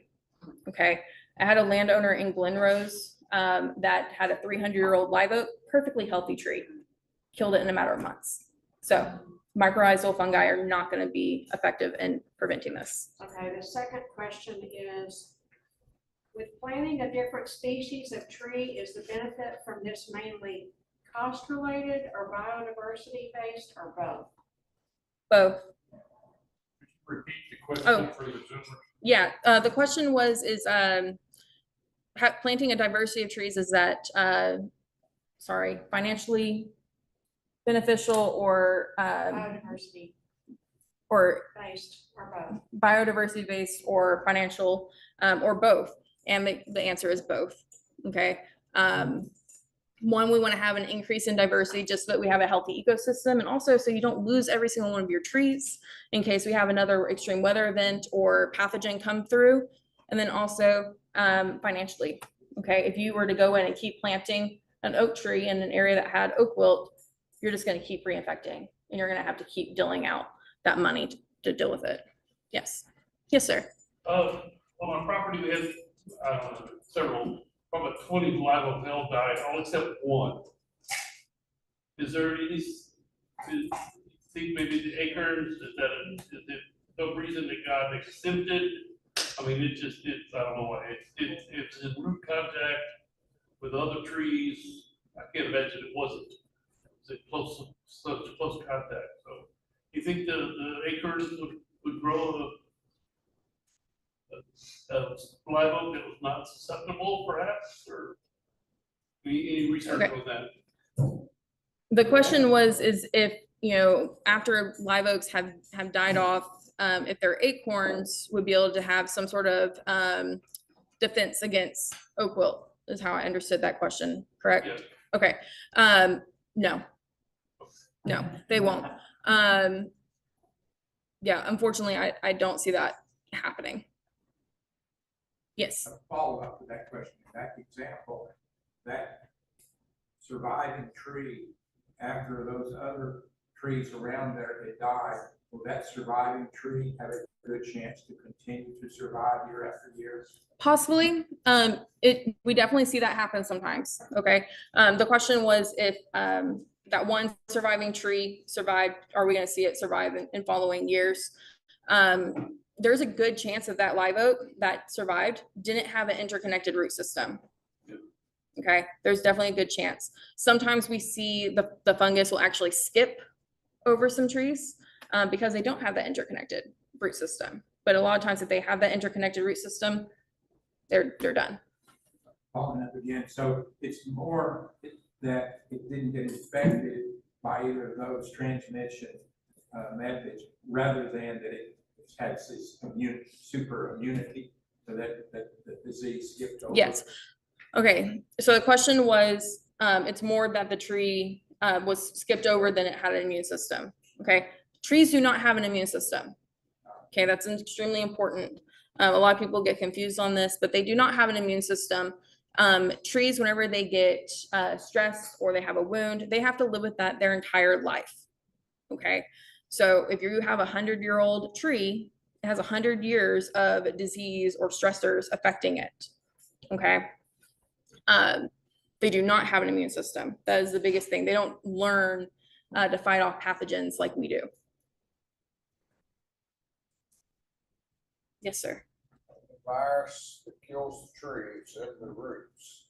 Okay, I had a landowner in Glen Rose that had a 300-year-old live oak, perfectly healthy tree, killed it in a matter of months. So mycorrhizal fungi are not going to be effective in preventing this. Okay, the second question is, with planting a different species of tree, is the benefit from this mainly cost related or biodiversity based or both? Both. Repeat the question Oh. for the Zoomers. Yeah, the question was, is planting a diversity of trees, is that, financially beneficial or Biodiversity or based or both? biodiversity based or financial, or both? And the answer is both. Okay. One, we want to have an increase in diversity just so that we have a healthy ecosystem, and also so you don't lose every single one of your trees in case we have another extreme weather event or pathogen come through. And then also financially, okay, if you were to go in and keep planting an oak tree in an area that had oak wilt, you're just going to keep reinfecting, and you're going to have to keep dealing out that money to deal with it. Yes. Yes, sir. On my property, we had several, probably 20 live oak hell died, all except one. Is there any, think maybe the acorns, is there no reason that God exempted? I mean, I don't know why, it's in root contact with other trees. I can't imagine it wasn't. It's such close contact. So you think the acorns would grow live oak that was not susceptible, perhaps, or any research Okay. on that? The question was, is if, after live oaks have died off, if their acorns would be able to have some sort of defense against oak wilt, is how I understood that question, correct? Yes. Okay. No, they won't. Yeah, unfortunately, I don't see that happening. Yes. A follow-up to that question, that example, that surviving tree, after those other trees around there had died, will that surviving tree have a good chance to continue to survive year after year? Possibly. We definitely see that happen sometimes. Okay. The question was if that one surviving tree survived, are we going to see it survive in following years? There's a good chance that that live oak that survived didn't have an interconnected root system. Okay, there's definitely a good chance. Sometimes we see the fungus will actually skip over some trees because they don't have that interconnected root system. But a lot of times if they have that interconnected root system, they're done. Following up again, so it's more that it didn't get infected by either of those transmission methods, rather than that it had this super immunity, so that the disease skipped over. Yes. Okay, so the question was, it's more that the tree was skipped over than it had an immune system. Okay, trees do not have an immune system. Okay, that's extremely important. A lot of people get confused on this, but they do not have an immune system. Trees, whenever they get stressed or they have a wound, they have to live with that their entire life. Okay, so if you have 100-year-old tree, it has 100 years of disease or stressors affecting it. Okay, they do not have an immune system. That is the biggest thing. They don't learn to fight off pathogens like we do. Yes, sir. The virus that kills the trees and the roots,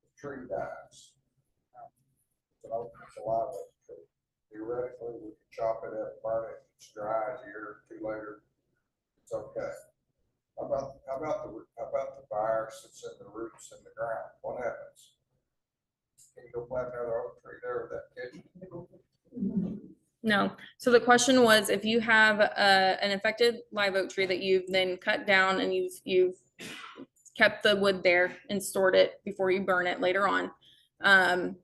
the tree dies. It's an open, it's a live oak tree. Theoretically, we can chop it up, burn it, it's dry a year or two later. It's okay. How about the virus that's in the roots in the ground? What happens? Can you go plant another oak tree there with that kitchen? No. So the question was, if you have an infected live oak tree that you've then cut down and you've kept the wood there and stored it before you burn it later on, can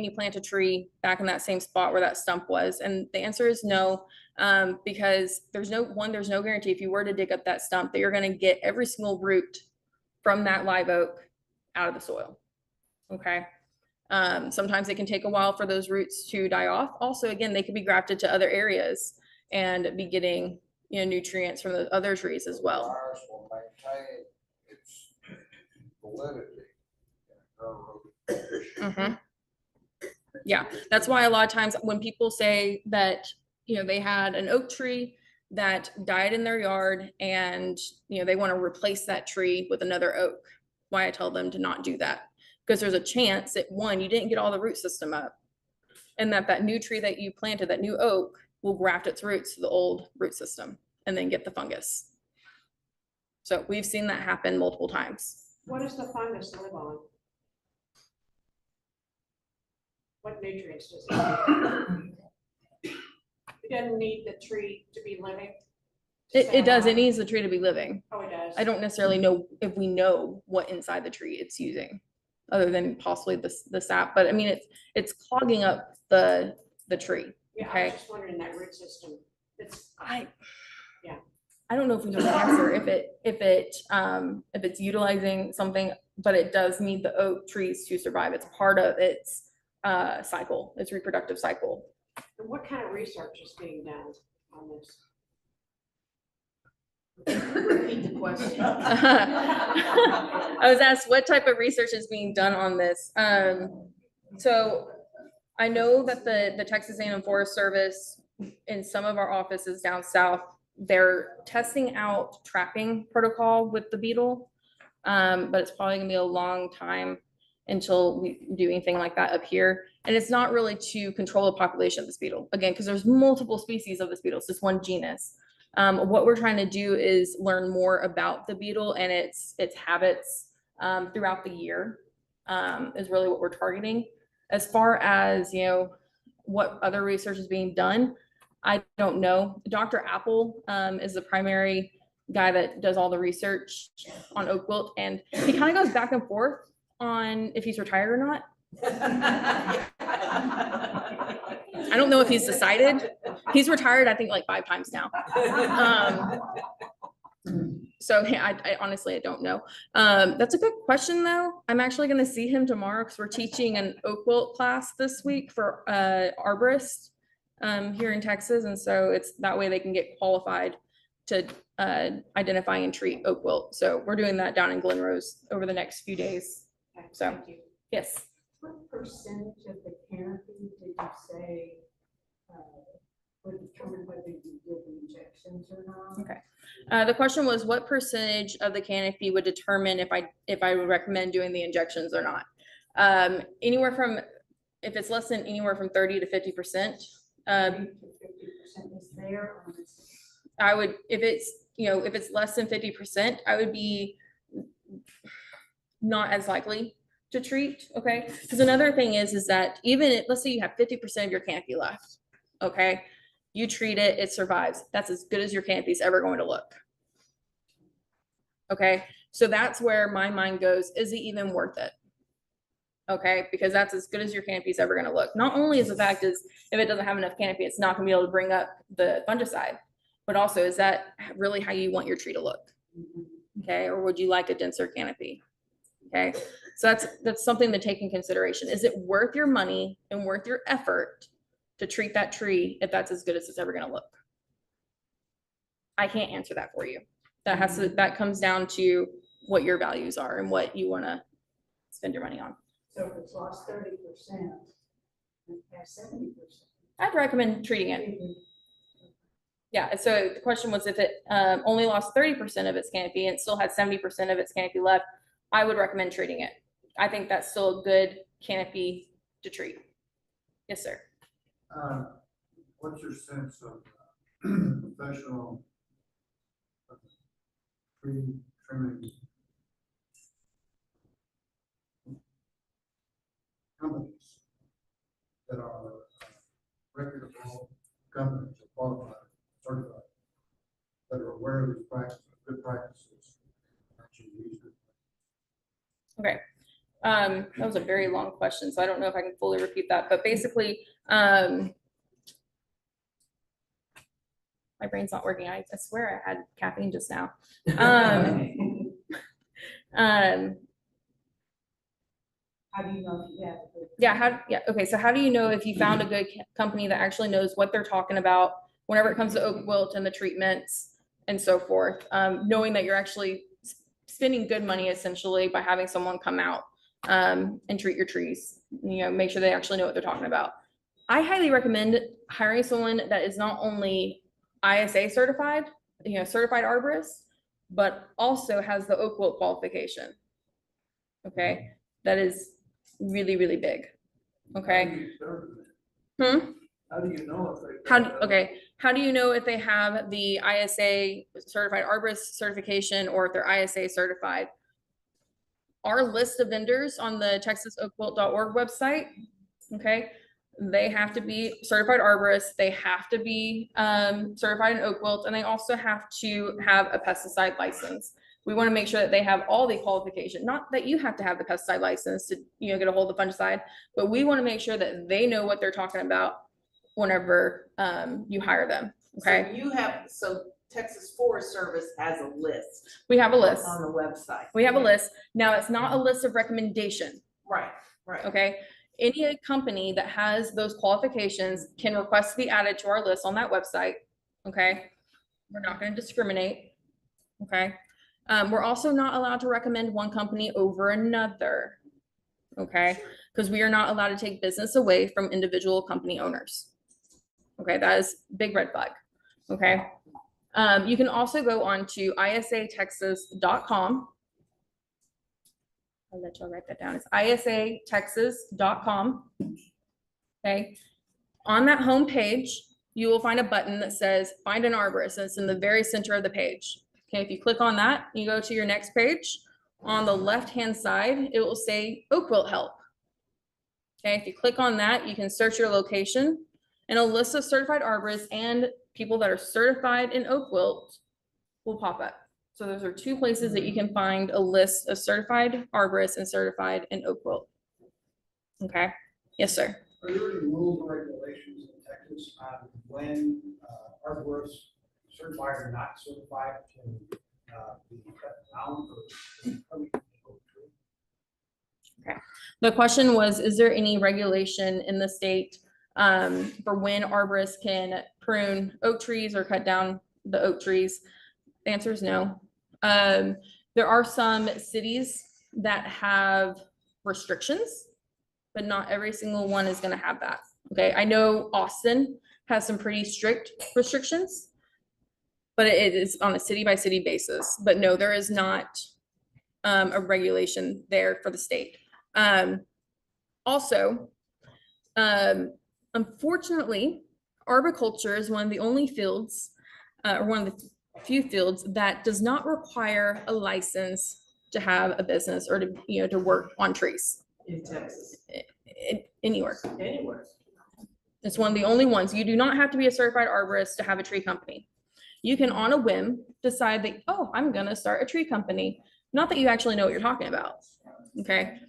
you plant a tree back in that same spot where that stump was? And the answer is no, because there's no guarantee if you were to dig up that stump that you're going to get every single root from that live oak out of the soil. Okay. Sometimes it can take a while for those roots to die off. Also, again, they could be grafted to other areas and be getting, nutrients from the other trees as well. The virus will maintain its validity in a Mm-hmm. Yeah, that's why a lot of times when people say that, they had an oak tree that died in their yard and, they want to replace that tree with another oak, why I tell them to not do that. Because there's a chance that, one, you didn't get all the root system up, and that new tree that you planted, that new oak, will graft its roots to the old root system and then get the fungus. So we've seen that happen multiple times. What does the fungus live on? What nutrients does it need? It doesn't need the tree to be living? It does. It needs the tree to be living. Oh, it does. I don't necessarily know if we know what inside the tree it's using, other than possibly the sap. But I mean, it's clogging up the tree. Yeah, Okay. I was just wondering that root system. I don't know if we know the answer if it's utilizing something, but it does need the oak trees to survive. It's part of its cycle, its reproductive cycle. And what kind of research is being done on this? Repeat the question. I was asked what type of research is being done on this. So I know that the Texas A&M Forest Service, in some of our offices down south, they're testing out trapping protocol with the beetle, but it's probably gonna be a long time until we do anything like that up here. And it's not really to control the population of this beetle, again, because there's multiple species of this beetle. It's just one genus. What we're trying to do is learn more about the beetle and its habits throughout the year, is really what we're targeting. As far as, what other research is being done, I don't know. Dr. Apple is the primary guy that does all the research on oak wilt, and he kind of goes back and forth on if he's retired or not. I don't know if he's decided. He's retired, I think, like 5 times now. So yeah, I honestly, I don't know. That's a good question though. I'm actually going to see him tomorrow because we're teaching an oak wilt class this week for arborists here in Texas. And so it's that way they can get qualified to identify and treat oak wilt. So we're doing that down in Glen Rose over the next few days. Okay, So, thank you. yes. What percentage of the canopy did you say would determine whether you did injections or not? Okay. The question was, what percentage of the canopy would determine if I would recommend doing the injections or not? Anywhere from, if it's less than anywhere from 30 to 50%. 50% is there. I would, if it's less than 50%, I would be not as likely to treat. Okay. Because another thing is that even let's say you have 50% of your canopy left. Okay. You treat it, it survives. That's as good as your canopy is ever going to look. Okay. So that's where my mind goes. Is it even worth it? Okay, because that's as good as your canopy is ever gonna look. Not only is the fact is, if it doesn't have enough canopy, it's not gonna be able to bring up the fungicide, but also, is that really how you want your tree to look? Okay, or would you like a denser canopy? Okay, so that's something to take in consideration. Is it worth your money and worth your effort to treat that tree if that's as good as it's ever gonna look? I can't answer that for you. That comes down to what your values are and what you wanna spend your money on. So if it's lost 30% and past 70%. I'd recommend treating it. Yeah, and so the question was if it only lost 30% of its canopy and still had 70% of its canopy left, I would recommend treating it. I think that's still a good canopy to treat. Yes, sir. What's your sense of professional tree trimming companies that are reputable companies, qualified, certified, that are aware of these practices, good practices? Actually use it. Okay. That was a very long question, so I don't know if I can fully repeat that, but basically, my brain's not working. I swear I had caffeine just now. How do you know if you have a good? Yeah, okay, so how do you know if you found a good company that actually knows what they're talking about whenever it comes to oak wilt and the treatments and so forth? Knowing that you're actually spending good money essentially by having someone come out and treat your trees, make sure they actually know what they're talking about. I highly recommend hiring someone that is not only ISA certified, certified arborist, but also has the oak wilt qualification. Okay, that is really, really big. Okay. How do you know if they? How do you know if they have the ISA certified arborist certification or if they're ISA certified? Our list of vendors on the texasoakwilt.org website, okay, they have to be certified arborists, they have to be certified in oak wilt, and they also have to have a pesticide license. We want to make sure that they have all the qualification, not that you have to have the pesticide license to get a hold of the fungicide, but we want to make sure that they know what they're talking about whenever you hire them. Okay. So Texas Forest Service has a list We have a list. on the website. We have a list. Now, it's not a list of recommendation. Right, right. Okay. Any company that has those qualifications can request to be added to our list on that website. Okay. We're not going to discriminate. Okay. We're also not allowed to recommend one company over another. Okay. Because we are not allowed to take business away from individual company owners. Okay. That is big red flag. Okay. You can also go on to isatexas.com. I'll let y'all write that down. It's isatexas.com. Okay. On that home page, you will find a button that says find an arborist, and it's in the very center of the page. Okay, if you click on that, you go to your next page. On the left-hand side, it will say oak wilt help. Okay, if you click on that, you can search your location, and a list of certified arborists and people that are certified in oak wilt will pop up. So those are two places that you can find a list of certified arborists and certified in oak wilt. Okay, yes, sir. Are there any rules or regulations in Texas on when arborists certified or not certified can be cut down for? Okay. The question was, is there any regulation in the state for when arborists can prune oak trees or cut down the oak trees? The answer is no. There are some cities that have restrictions, but not every single one is going to have that. Okay. I know Austin has some pretty strict restrictions, but it is on a city by city basis. But no, there is not a regulation there for the state. Also, unfortunately, arboriculture is one of the only fields, or one of the few fields that does not require a license to have a business or to to work on trees. In Texas. Anywhere. Anywhere. It's one of the only ones. You do not have to be a certified arborist to have a tree company. You can, on a whim, decide that, oh, I'm going to start a tree company. Not that you actually know what you're talking about. Okay.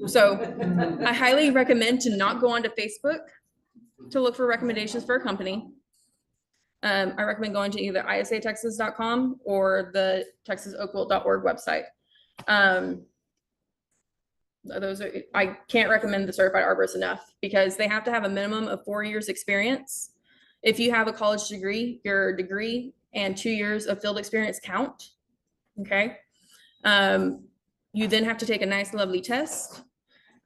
So I highly recommend to not go onto Facebook to look for recommendations for a company. I recommend going to either isatexas.com or the texasoakwilt.org website. Those are, I can't recommend the certified arborist enough because they have to have a minimum of 4 years experience. If you have a college degree, your degree and 2 years of field experience count. Okay. You then have to take a nice, lovely test.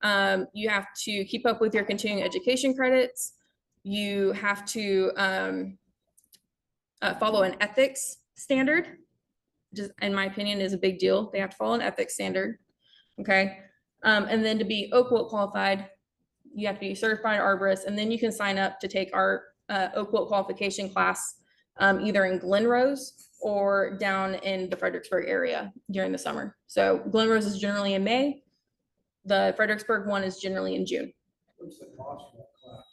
You have to keep up with your continuing education credits. You have to follow an ethics standard, just in my opinion is a big deal. They have to follow an ethics standard. Okay. And then to be Oak Wilt qualified, you have to be a certified arborist, and then you can sign up to take our Oak Wilt qualification class either in Glen Rose or down in the Fredericksburg area during the summer. So Glen Rose is generally in May. The Fredericksburg one is generally in June. What's the cost of that class?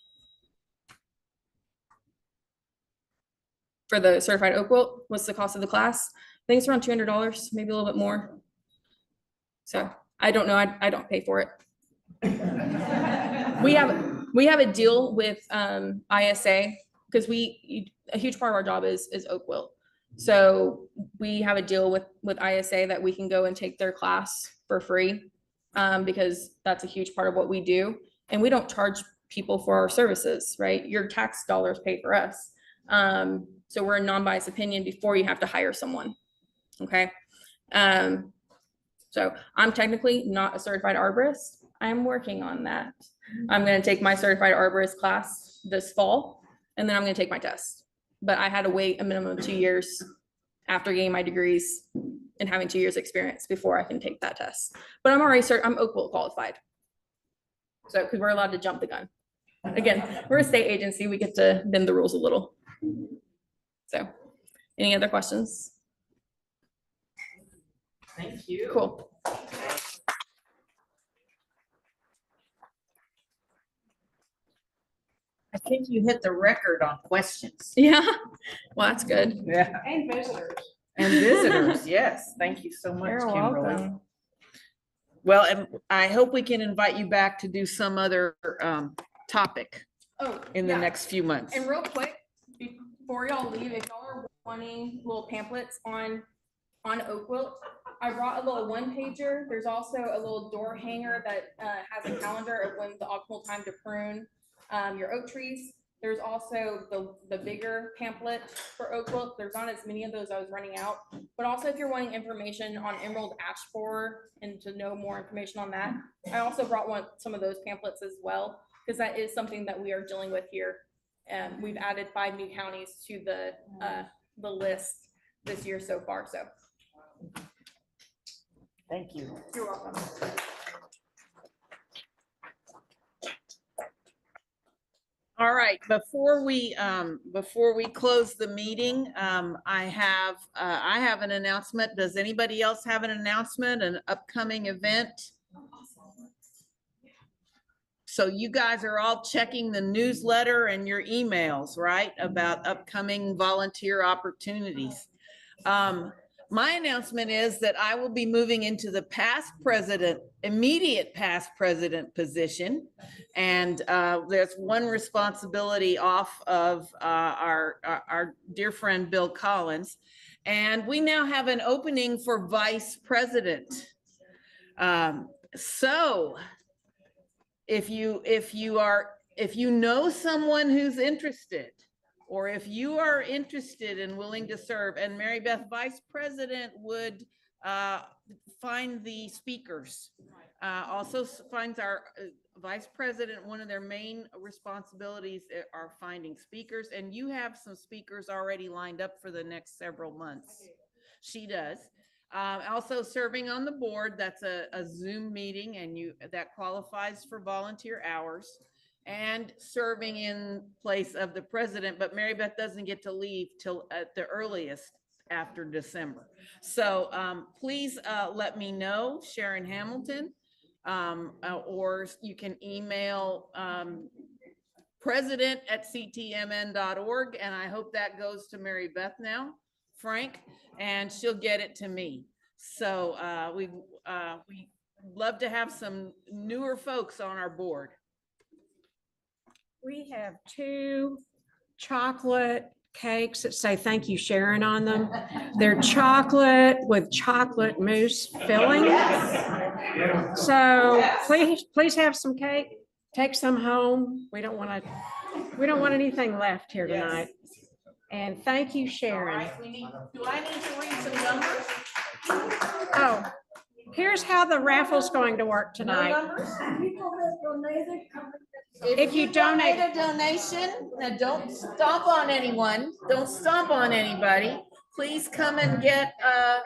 For the certified Oak Wilt, what's the cost of the class? I think it's around $200, maybe a little bit more. So I don't know. I don't pay for it. We have a deal with ISA because a huge part of our job is Oak Wilt. So we have a deal with ISA that we can go and take their class for free because that's a huge part of what we do. And we don't charge people for our services, right? Your tax dollars pay for us. So we're a non-biased opinion before you have to hire someone. Okay. So I'm technically not a certified arborist. I'm working on that. I'm going to take my certified arborist class this fall, and then I'm going to take my test. But I had to wait a minimum of 2 years after getting my degrees and having 2 years experience before I can take that test. But I'm already I'm Oak Wilt qualified. So, because we're allowed to jump the gun. Again, we're a state agency. We get to bend the rules a little. So, any other questions? Thank you. Cool. I think you hit the record on questions. Yeah, well, that's good. Yeah. And visitors. And visitors, yes. Thank you so much, You're Kimberlee. welcome. Well, and I hope we can invite you back to do some other topic Oh, in the yeah. next few months. And real quick, before y'all leave, if y'all are wanting little pamphlets on Oak Wilt, I brought a little one pager. There's also a little door hanger that has a calendar of when the optimal time to prune your oak trees. There's also the bigger pamphlet for Oak Wilt. There's not as many of those. I was running out. But also, if you're wanting information on emerald ash borer and to know more information on that, I also brought some of those pamphlets as well, because that is something that we are dealing with here. And we've added 5 new counties to the list this year so far. So Thank you. you're welcome. All right, before we close the meeting, I have an announcement. Does anybody else have an announcement, an upcoming event? So you guys are all checking the newsletter and your emails, right? About upcoming volunteer opportunities. My announcement is that I will be moving into the immediate past president position. And there's one responsibility off of our dear friend, Bill Collins. And we now have an opening for vice president. So if you know someone who's interested, or if you are interested and willing to serve, and Mary Beth, vice president, would find the speakers. Also finds our vice president, one of their main responsibilities are finding speakers, and you have some speakers already lined up for the next several months. She does. Also serving on the board, that's a Zoom meeting, and that qualifies for volunteer hours. And serving in place of the president, but Mary Beth doesn't get to leave till at the earliest after December. So please let me know, Sharon Hamilton, or you can email president@ctmn.org, and I hope that goes to Mary Beth now, Frank, and she'll get it to me. So love to have some newer folks on our board. We have 2 chocolate cakes that say thank you, Sharon, on them. They're chocolate with chocolate mousse filling. So please have some cake. Take some home. We don't want anything left here tonight. And thank you, Sharon. Do I need to read some numbers? Oh, here's how the raffle's going to work tonight. If you donate a donation, now don't stomp on anyone, don't stomp on anybody. Please come and get a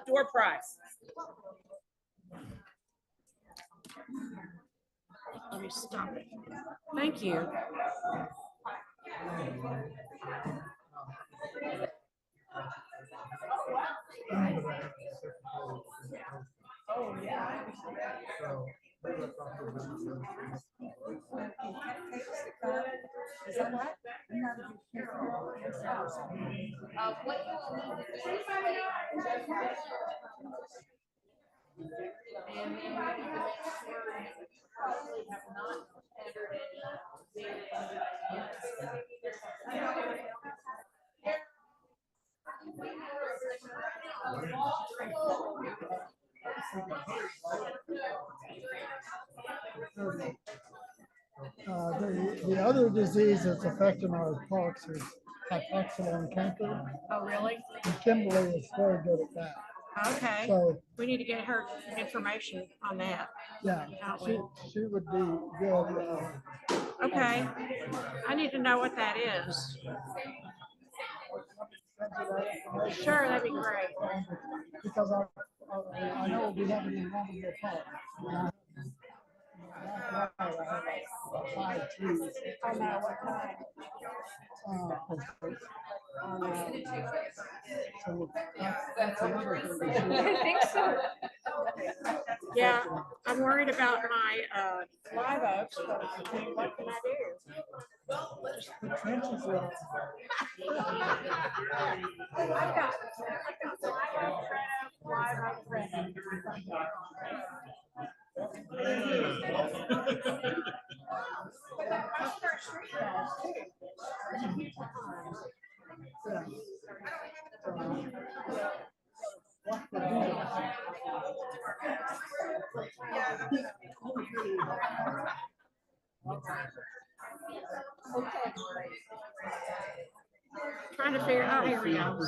door prize. Let me stop it. Thank you. Oh, yeah. Is that what? What you will need to do is and then we need to make sure you probably have not entered The other disease that's affecting our parks is hypoxia and canker. Oh, really? And Kimberlee is very good at that. Okay. So, We need to get her information on that. yeah, Don't we? she would be good. Okay. I need to know what that is. Sure, that'd be great. Because I know we have it in Robinville Park. I have 5 trees. I know what kind. So that's another thing. I think so. Yeah, I'm worried about my live oaks, but what can I do? Just put trenches in. I've got live oak red oak. Trying to figure out, here we go.